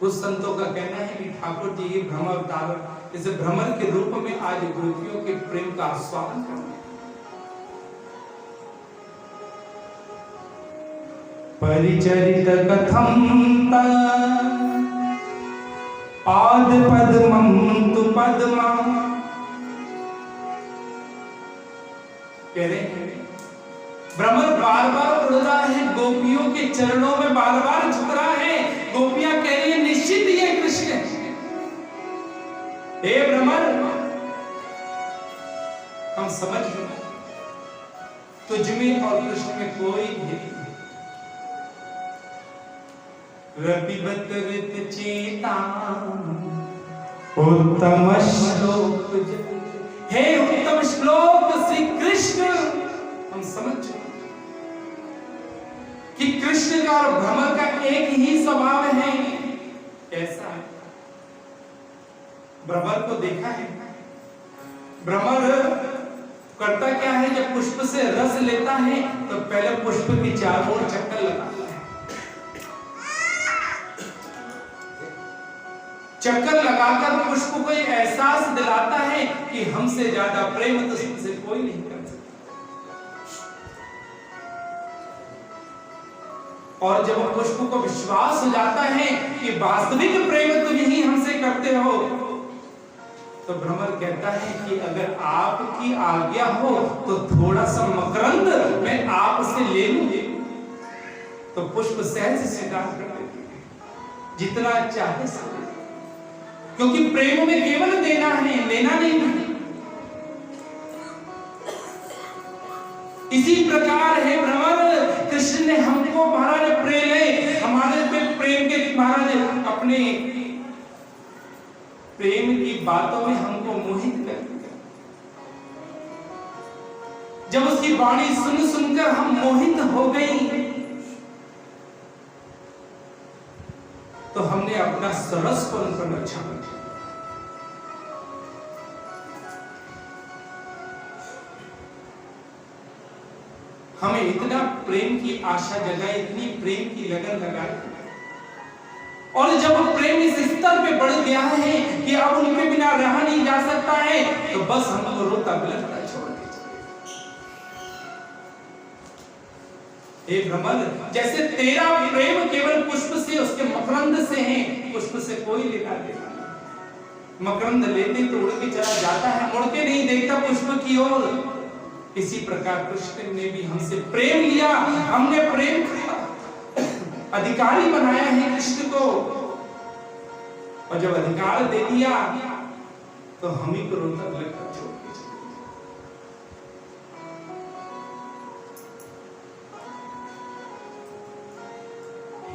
कुछ संतों का कहना है कि ठाकुर जी ये भ्रमर अवतार इस भ्रमर के रूप में आज गोपियों के प्रेम का आस्वादन कर रहे हैं। परिचरित कथम पाद पद्मं तु पद्मा, कह रहे हैं भ्रमर बार बार उड़ रहा है, गोपियों के चरणों में बार बार झुक रहा है। गोपियां कह रही है निश्चित ये कृष्ण है। हे भ्रमर हम समझ गए तुझ में और कृष्ण में कोई भेद नहीं। रतिबत रित चेता उत्तम श्लोक, हे उत्तम श्लोक श्री कृष्ण। हम समझ चुके कि कृष्ण का और भ्रमर का एक ही स्वभाव है। कैसा है? भ्रमर को देखा है, भ्रमर करता क्या है, जब पुष्प से रस लेता है तो पहले पुष्प की चारों ओर चक्कर लगाता है। चक्कर लगाकर पुष्प को एक एहसास दिलाता है कि हमसे ज्यादा प्रेम तो तुमसे कोई नहीं कर सकता। और जब पुष्प को विश्वास हो जाता है कि वास्तविक प्रेम तुम ही हमसे करते हो, तो भ्रमर कहता है कि अगर आपकी आज्ञा हो तो थोड़ा सा मकरंद मैं आपसे ले लूं। तो पुष्प सहज स्वीकार कर लेते हैं, जितना चाहे सब, क्योंकि प्रेम में केवल देना है, लेना नहीं है। इसी प्रकार है भ्रमर, कृष्ण ने हमको महाराज प्रेम है, हमारे पे प्रेम के महाराज अपने प्रेम की बातों में हमको मोहित कर दिया। जब उसकी वाणी सुन सुनकर हम मोहित हो गई, तो हमने अपना सरस को उन पर रक्षा कर दिया। हमें इतना प्रेम की आशा जगाई, इतनी प्रेम की लगन लगाई, और जब प्रेम इस स्तर पे बढ़ गया है कि अब उनके बिना रहा नहीं जा सकता है, तो बस हमको रोता बिलखता छोड़ के चले। हे भ्रमर, जैसे तेरा प्रेम केवल पुष्प से, उसके मकरंद से है, पुष्प से कोई लेना देना नहीं। मकरंद लेते तो उड़ के चला जाता है, मुड़ के नहीं देखता पुष्प की ओर। इसी प्रकार कृष्ण ने भी हमसे प्रेम लिया, हमने प्रेम का अधिकारी बनाया है कृष्ण को, और जब अधिकार दे दिया तो हम ही को रोता बिलखता छोड़ के चले।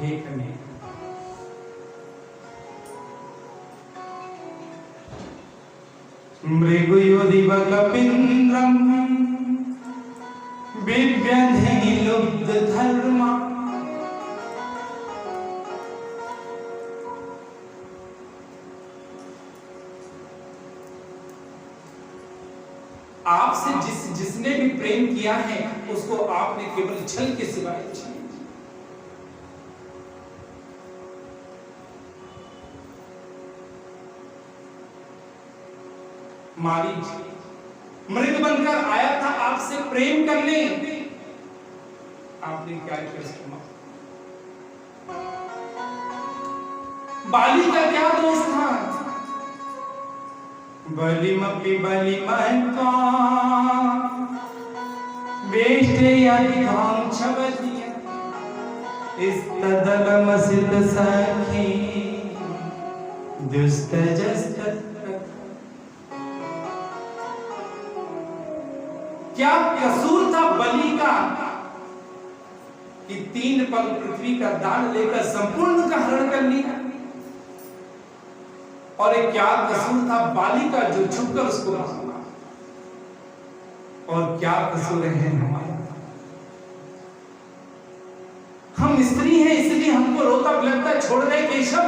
हे कन्हैया, मृगयुदिव कपिन्द्रम बिभ्यधि लुब्ध धर्मा, आपसे जिसने भी प्रेम किया है उसको आपने केवल छल के सिवाय छल। मारीच मृग बनकर आया था आपसे प्रेम करने, आपने क्या किया? बाली का क्या दोष था? बलिमपि बलिमत्वा वेष्टयध्वं छवदिया इस्तदलमसित सखी दुस्तजस्तत्र। क्या कसूर था बलि का कि 3 पग पृथ्वी का दान लेकर संपूर्ण का हरण कर लिया? और एक क्या कसूर था बाली का जो छुपकर उसको मारा? और क्या कसूर है हमारा? हम स्त्री हैं इसलिए हमको रोता बिलखता छोड़ रहे केशव,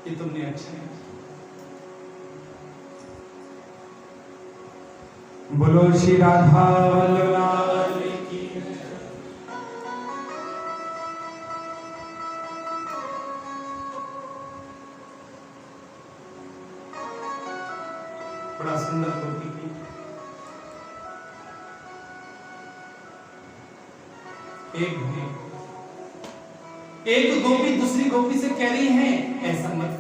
ये तुमने अच्छा नहीं। बोलो श्री राधा वल्लभ की। बड़ा सुंदर गोपी की। एक गोपी दूसरी गोपी से कह रही है ऐसा मत।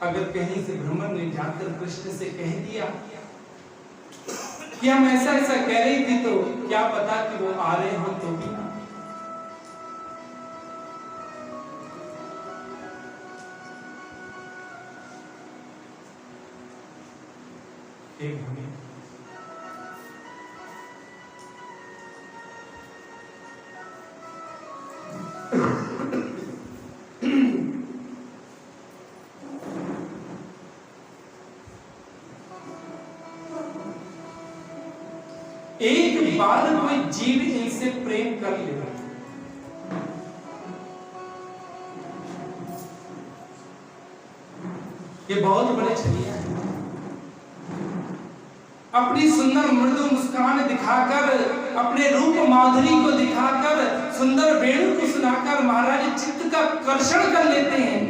अगर कहीं से भ्रमर ने जाकर कृष्ण से कह दिया कि हम ऐसा ऐसा कह रही थी, तो क्या पता कि वो आ रहे हो तो भी ना। एक बार कोई जीव इनसे प्रेम कर ले, ये बहुत बड़े छलिया हैं। अपनी सुंदर मृदु मुस्कान दिखाकर, अपने रूप माधुरी को दिखाकर, सुंदर वेणु को सुनाकर महाराज चित्त का कर्षण कर लेते हैं,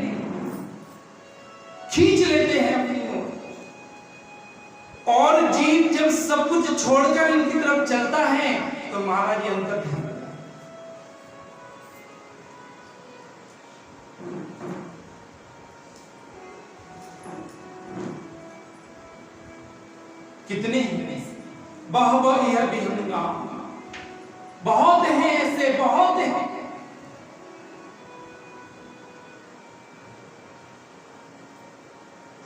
खींच लेते हैं अपनी ओर। और जीव जब सब कुछ छोड़कर इनकी तरफ चलता है तो महाराज ये अंतर ध्यान। कितने हैं, बहु यह बिहंगा, बहुत हैं ऐसे, बहुत हैं।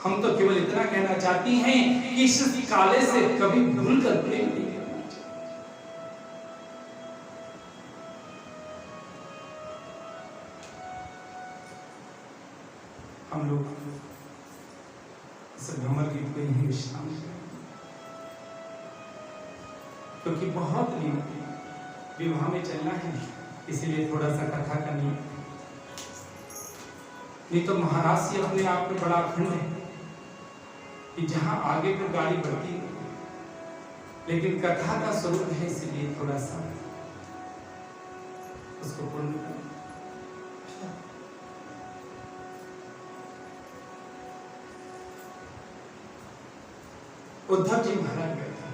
हम तो केवल इतना कहना चाहती हैं कि इस काले से कभी भूल कर प्रेम नहीं करना चाहिए। हम लोग इस भ्रमर गीत को यही विश्राम करें, क्योंकि बहुत विवाह में चलना है, इसीलिए थोड़ा सा कथा करनी है। नहीं तो महाराज से अपने आप में बड़ा अखंड है कि जहां आगे तो गाड़ी बढ़ती है, लेकिन कथा का स्वरूप है, इसलिए थोड़ा सा उसको पूर्ण करें। उद्धव जी महाराज कहते हैं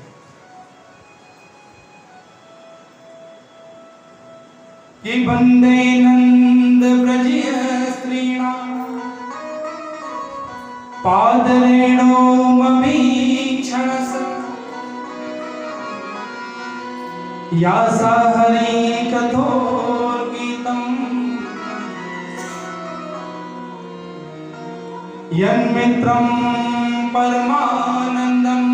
कि वंदे नंद ब्रज स्त्रीणां पादरेणो ममीक्षणस यासा हरि कथोर्गीतम् यन्मित्रं परमानन्दं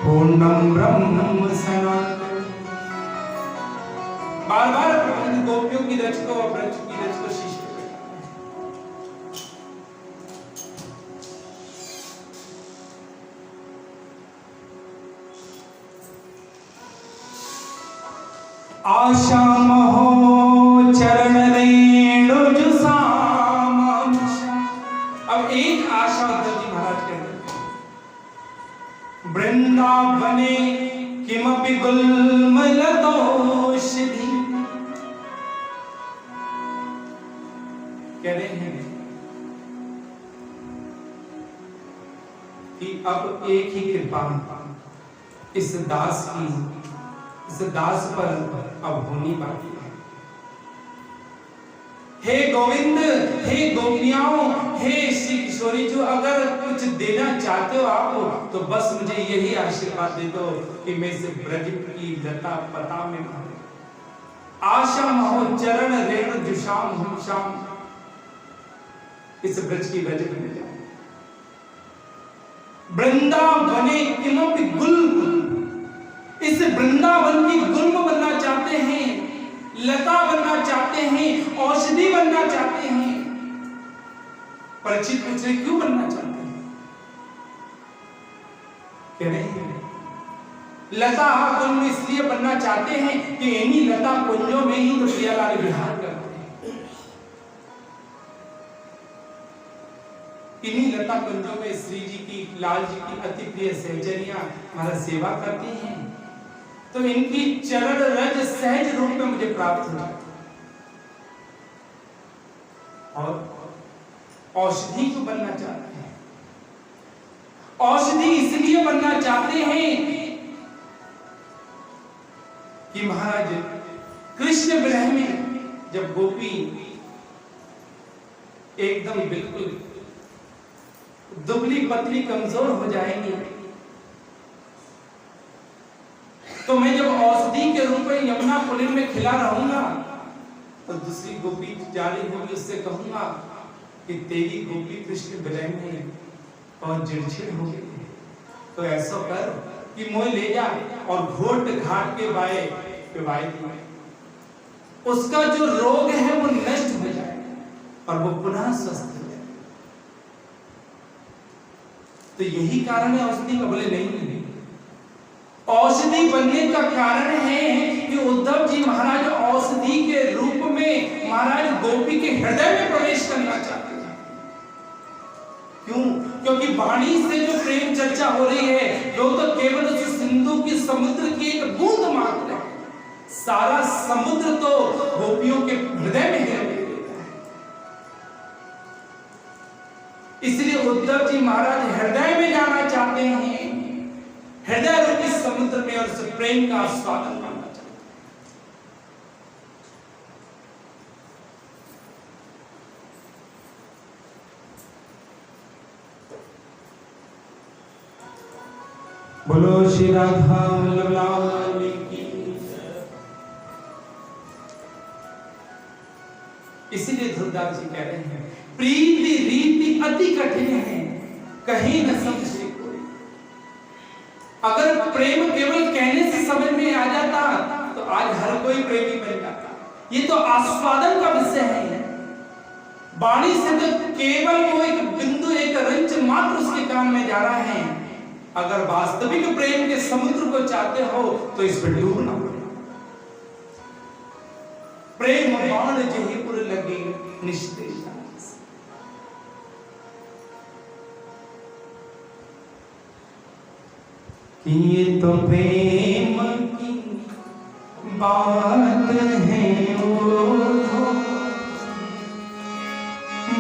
पूर्णं ब्रह्म सनातनम्। बार बार गोपियों की रच को और ब्रज की रच को शिष्य आशा महो चरण रेणुज साम। अब एक आशा उद्धव जी महाराज कहते हैं, वृंदावने किमपि गुल्मलतोषधि। कह रहे हैं कि अब एक ही कृपा इस दास की, इस दास पर अब होनी बाकी है। हे गोविंद, हे गोपियाओं, हे श्री किशोरी, जो अगर कुछ देना चाहते हो आप, तो बस मुझे यही आशीर्वाद दे दो कि मैं इस ब्रज की लता पता में आशा महो चरण रेणु जुषाम हम शाम, इस ब्रज की रज में जाऊं। वृंदावने किमपि गुल्म, इस वृंदावन की गुल्म बनना चाहते हैं, लता बनना चाहते हैं, औषधि बनना चाहते हैं। परिचित पूछ रहे क्यों बनना चाहते हैं? कह रहे हैं लता गुल्म इसलिए बनना चाहते हैं कि इन्हीं लता कुंजों में ही तो प्रियालाल विहार करते हैं। इन्हीं लता कुंजों में श्री जी की, लाल जी की अति प्रिय सहचरियां हमारा सेवा करती हैं, तो इनकी चरण रज सहज रूप में मुझे प्राप्त हो जाए। और औषधि को बनना चाहते हैं, औषधि इसलिए बनना चाहते हैं कि महाराज कृष्ण विरह में जब गोपी एकदम बिल्कुल दुबली पतली कमजोर हो जाएंगी, तो मैं जब औषधि के रूप में यमुना पुलिन में खिला रहूंगा, तो दूसरी गोपी जा रही होगी, उससे कहूंगा कि तेरी गोपी कृष्ण विरह में और चिड़चिड़ हो गई, तो ऐसा कर कि मोह ले जा और घोट घाट के बाए उसका जो रोग है वो नष्ट हो जाए और वो पुनः स्वस्थ हो जाए। तो यही कारण है औषधि का। बोले नहीं, औषधि बनने का कारण है कि उद्धव जी महाराज औषधि के रूप में महाराज गोपी के हृदय में प्रवेश करना चाहते हैं। क्यों? क्योंकि वाणी से जो प्रेम चर्चा हो रही है वो तो केवल उस सिंधु की समुद्र की एक बूंद मात्र है। सारा समुद्र तो गोपियों के हृदय में है। इसलिए उद्धव जी महाराज हृदय में जाना चाहते हैं, हृदय रूपी समुद्र में, और उस प्रेम का आस्वादन करना चाहते हैं। बोलो श्री राधा वल्लभ लाल की। इसीलिए ध्रुवदास जी कह रहे हैं प्रीति रीति अति कठिन है, कहीं न समझे कोई। अगर प्रेम केवल कहने से समझ में आ जाता तो आज हर कोई प्रेमी बन जाता। ये तो आस्वादन का विषय है। वाणी से तो केवल वो एक बिंदु, एक रंच मात्र उसके कान में जा रहा है। अगर वास्तविक प्रेम के समुद्र को चाहते हो तो इस पर डूबना पड़ेगा। प्रेम बाण जहीपुर लगे निश्चय। ये तो प्रेम की बात है, ओ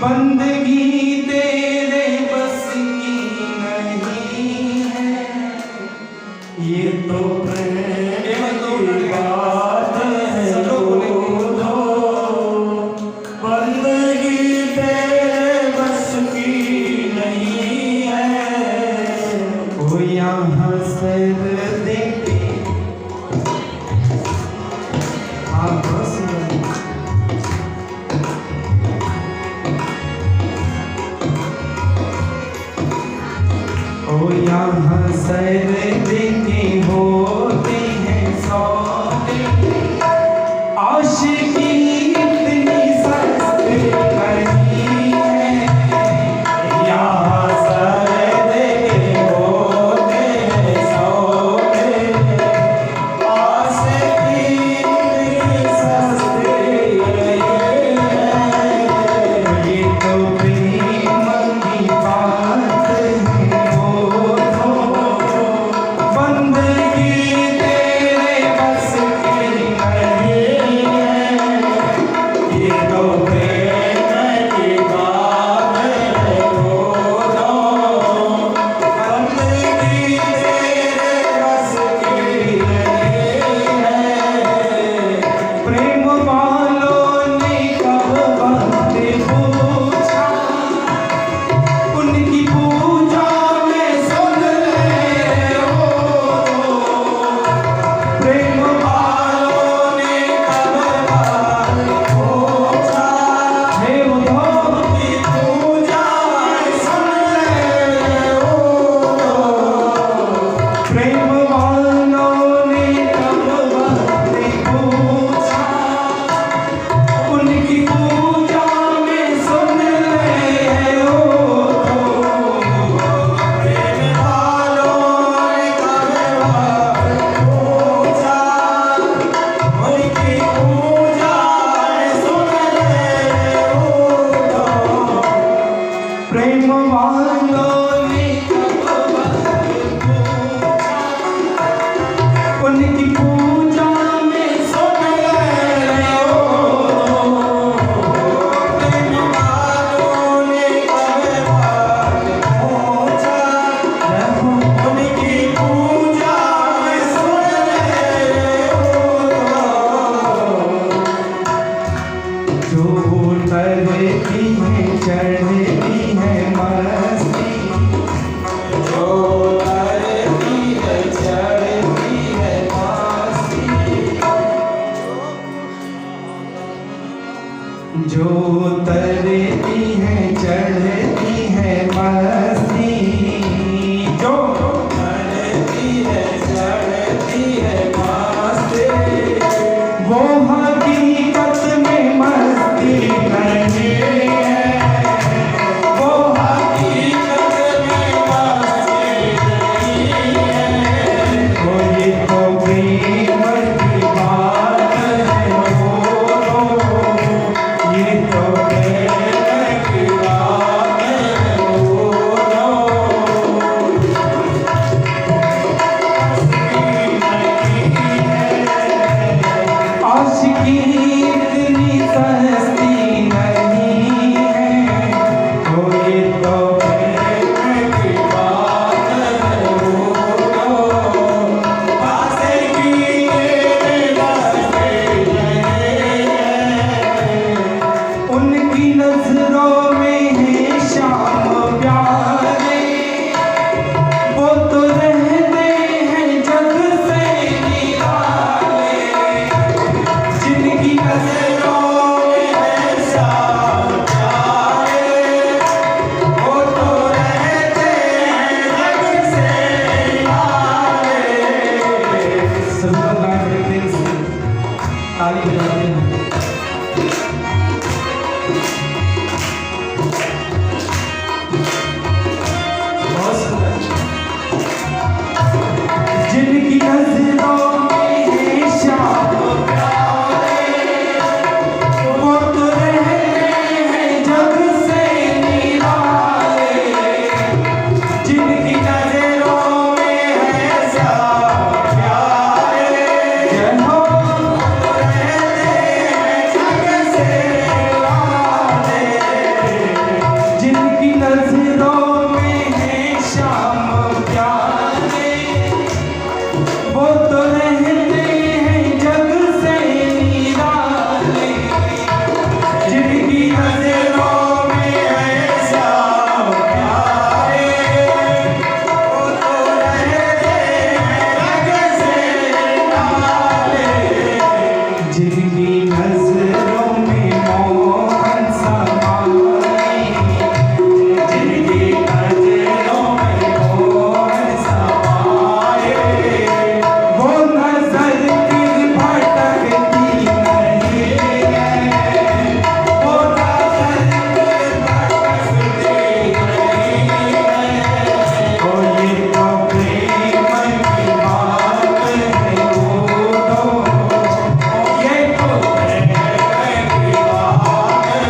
बंदगी तेरे बस की नहीं है। ये तो प्रेम की बात है, बंदगी तेरे बस की नहीं है। वो यहाँ सर देखे यहाँ सर देखे होते हैं सौदे। आशिकी इतनी सस्ती नहीं है, यहाँ सर देखे होते हैं सौदे। आशिकी इतनी सस्ती नहीं है, ये तो प्रेम की बात है। जिनकी नजरों में है शाम प्यारे, वो तो रहते हैं जग से निराले। जिनकी नजरों में है शाम प्यारे, वो तो रहते हैं जग से निराले। जिनकी नजरों में है शाम प्यारे, वो तो रहते हैं जग से निराले। जिनकी नजरों में है शाम प्यारे, वो तो रहते हैं जग से निराले। जिनकी नजरों में मोहन समाए, जिनकी नजरों में मोहन समाए, वो नजर फिर भटकती नहीं है, वो नजर फिर भटकती नहीं है। ओ ये तो प्रेम की बात है दोनों, ये तो प्रेम की बात है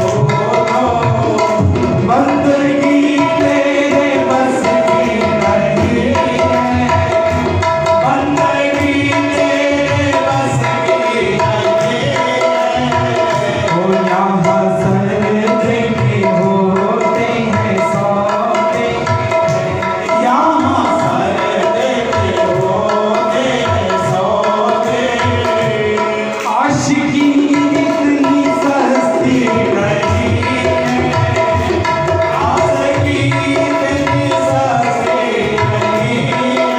दोनों। बंदगी तेरे बस की नहीं है, बंदगी तेरे बस की नहीं है। ओ यहाँ सर्दे के होते हैं सौदे, यहाँ सर्दे के होते हैं सौदे। आशिकी इतनी सस्ती नहीं है, आशिकी इतनी सस्ती नहीं है।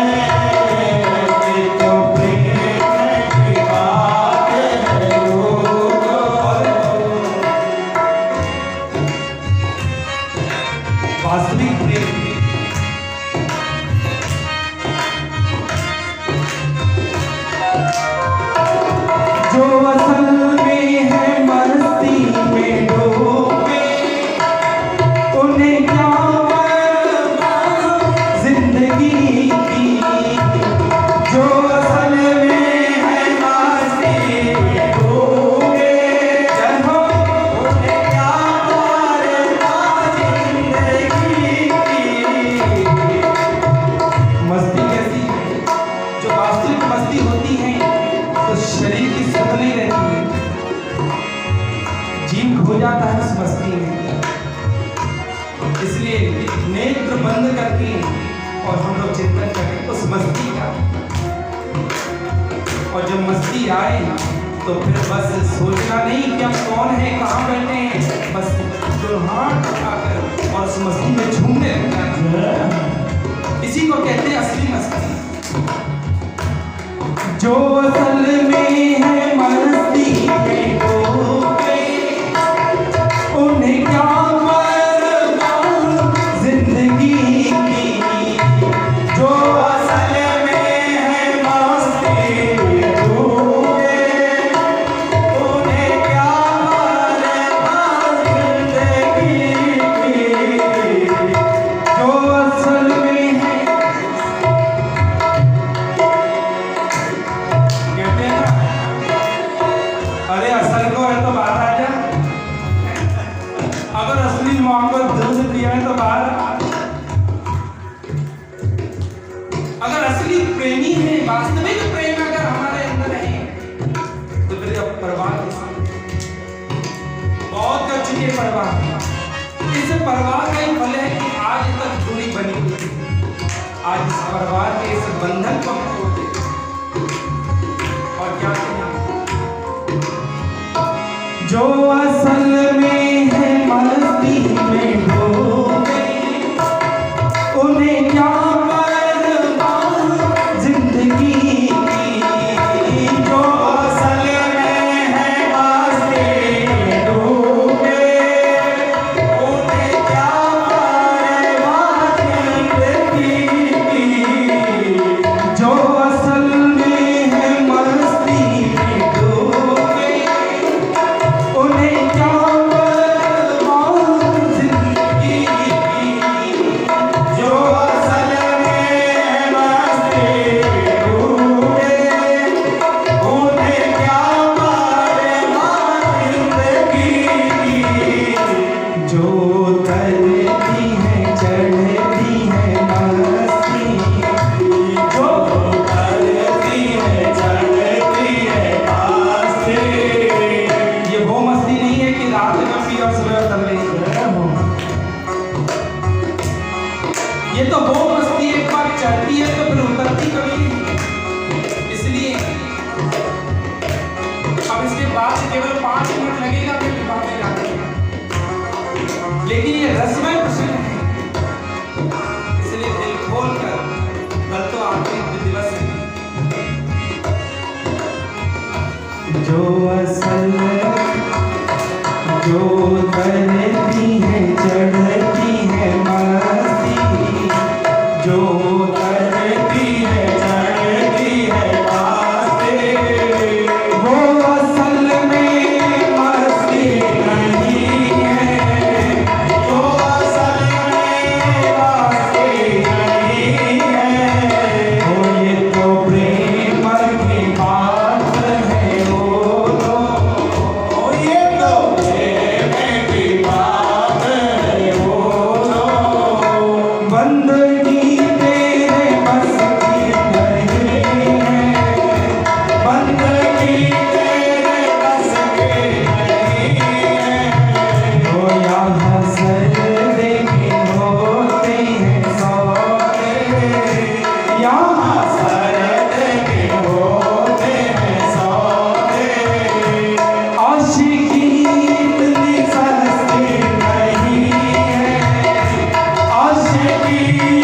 ये तो प्रेम की बात है वास्तविक प्रेम जो असल में है मस्ती में डूबे, उन्हें क्या परवाह जिंदगी की। जो असल में है मस्ती में डूबे, उन्हें क्या परवाह जिंदगी की। मस्ती कैसी है? जो वास्तविक मस्ती होती है तो शरीर की सुध नहीं रहती है, जीव खो जाता है उस मस्ती में। इसलिए नेत्र बंद करके और हम लोग चिंतन करें उस मस्ती का, और जब मस्ती आए तो फिर बस सोचना नहीं कि हम कौन है, कहाँ बैठे हैं, बस तो हाथ उठाकर और उस मस्ती में झूमने लगना। इसी को कहते हैं असली मस्ती। जो असल में है मस्ती में डूबे, उन्हें क्या परवाह जिंदगी की। जो असल में है मस्ती में डूबे, उन्हें क्या परवाह जिंदगी की। जो असल में है, कहते हैं ना, अरे असल को है तो बाहर आ जा। अगर असली मोहब्बत दिल से प्रिय है तो बाहर आ। अगर असली प्रेमी है, वास्तविक प्रेम अगर हमारे अंदर है, तो फिर अब परवाह किसकी? बहुत कर चुके परवाह। इस परवाह का ही फल है कि आज तक दूरी बनी हुई है। आज इस परिवार के इस बंधन को हम तोड़ देते हैं। और क्या कहें, जो असल में है मस्ती में डूबे, उन्हें क्या परवाह जिंदगी की। जो असल में है मस्ती में डूबे, उन्हें क्या परवाह जिंदगी की। जो असल में है मस्ती में डूबे, उन्हें क्या उतरती है चढ़ती है मस्ती, जो उतरती है चढ़ती है मस्ती, वो असल में मस्ती नहीं है, वो असल में मस्ती नहीं है। वो ये तो प्रेम की बात है, वो तो ये तो प्रेम की बात है, वो तो बंदगी तेरे बस की नहीं है, बंदगी तेरे बस की नहीं है। वो यहाँ सर्दे के होते हैं सौदे, यहाँ सर्दे के होते हैं सौदे, आशिकी इतनी सस्ती नहीं है, आशिकी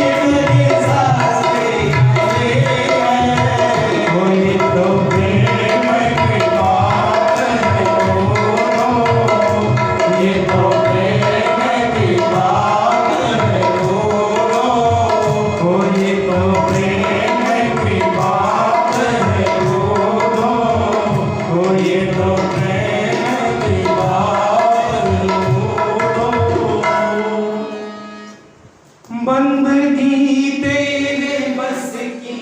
इतनी सस्ती नहीं है। वो ये तो प्रेम की बात है, ये तो प्रेम की बात है, वो ये तो प्रेम की बात है, वो ये तो प्रेम की बात है। बंदगी तेरे बस की,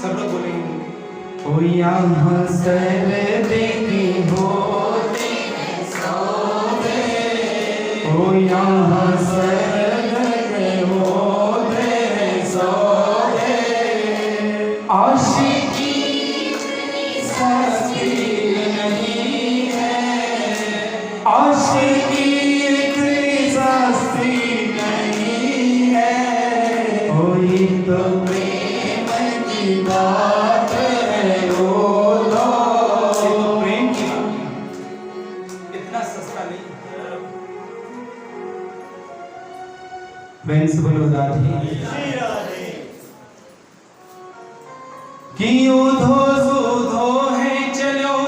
सब लोग बोलेंगे, ओ यहाँ सर्दे के होते हैं सौदे, ओ यहाँ सर्दे के होते हैं सौदे, आशिकी इतनी सस्ती नहीं है, आशिकी इतनी सस्ती नहीं है। ओ ये तो प्रेम की बात है, वो तो प्रेम की बात है, इतना सस्ता नहीं है। बहन से बोलो राधे कि उधो सुधो है चलो,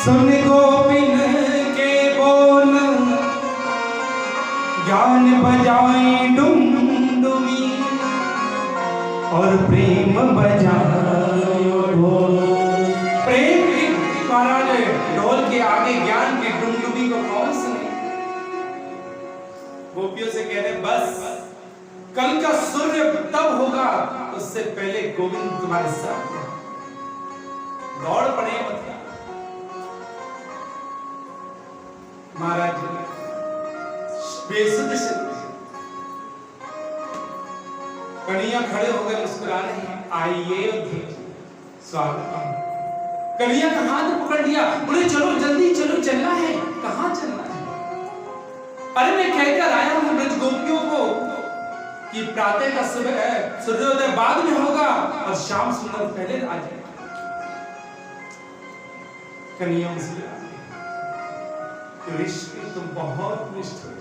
सुन गोपिन के बोल, ज्ञान बजाए डुमडुमी और प्रेम बजाए ढोल। प्रेम की महाराज ढोल के आगे ज्ञान की डुमडुमी को कौन सुने। गोपियों से कह रहे बस कल का सूर्य तब होगा, उससे पहले गोविंद तुम्हारे साथ दौड़ पड़े मतलब। महाराज बेसुध से कन्हैया खड़े हो गए, मुस्कुरा रहे हैं, आइए स्वागत। कन्हैया का हाथ पकड़ लिया, बोले चलो जल्दी चलो, चलना है। कहां चलना है? अरे मैं कहकर आया हूं ब्रज गोपियों को कि प्रातः का सूर्योदय बाद में होगा और शाम सुंदर पहले आ जाएगा। कन्हैया मुस्कुरा, कृष्ण तुम बहुत निष्ठुर,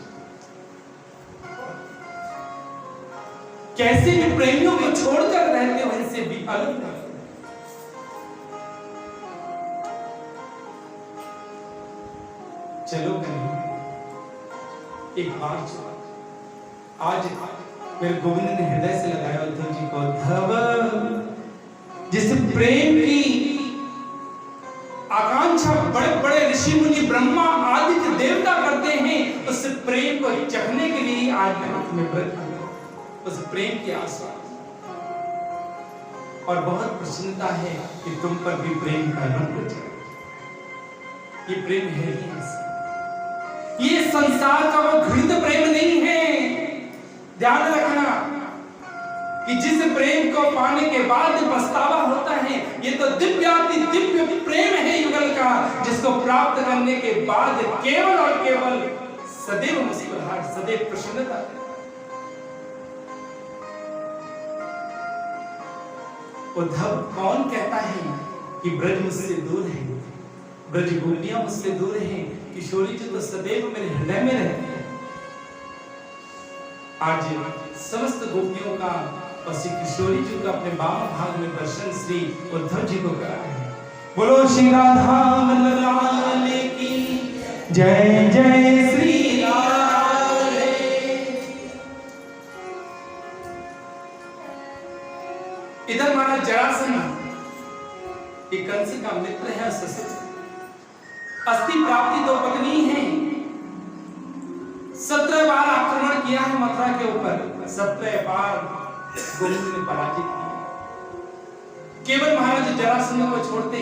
कैसे भी प्रेमियों को छोड़कर रहते हो, इनसे भी अलग रहते हो। चलो कन्हैया एक बार चलो, आज मेरे गोविंद ने हृदय से लगाया उद्धव जी को। उद्धव जिस प्रेम की आकांक्षा बड़े बड़े ऋषि मुनि ब्रह्मा आदित्य देवता करते हैं, उस प्रेम को चखने के लिए आज मैंने तुम्हें व्रत किया, उस प्रेम की आशा और बहुत प्रसन्नता है कि तुम पर भी प्रेम का रंग चढ़ा। ये प्रेम है ही ऐसा, ये संसार का वो घृत प्रेम नहीं है। ध्यान रखना कि जिस प्रेम को पाने के बाद पछतावा होता है, ये तो दिव्याति दिव्य प्रेम है युगल का, जिसको प्राप्त करने के बाद केवल और केवल सदैव मुस्कुराहट, सदैव प्रसन्नता। उद्धव कौन कहता है कि ब्रज मुझसे दूर है, ब्रज गोपियां मुझसे दूर हैं, किशोरी जी तो सदैव मेरे हृदय में रहते हैं। आज समस्त गोपियों का और श्री किशोरी जी का अपने वाम भाग में दर्शन श्री उद्धव जी को करा है। बोलो श्री राधा वल्लभ लाल की जय जय श्री राधे। इधर महाराज जरासंध एक कंस का मित्र है, ससुर, अस्थि प्राप्ति दो पत्नी है, 17 बार आक्रमण किया है मथुरा के ऊपर, 17 बार गोविंद ने पराजित किया। केवल महाराज जरासंध को छोड़ते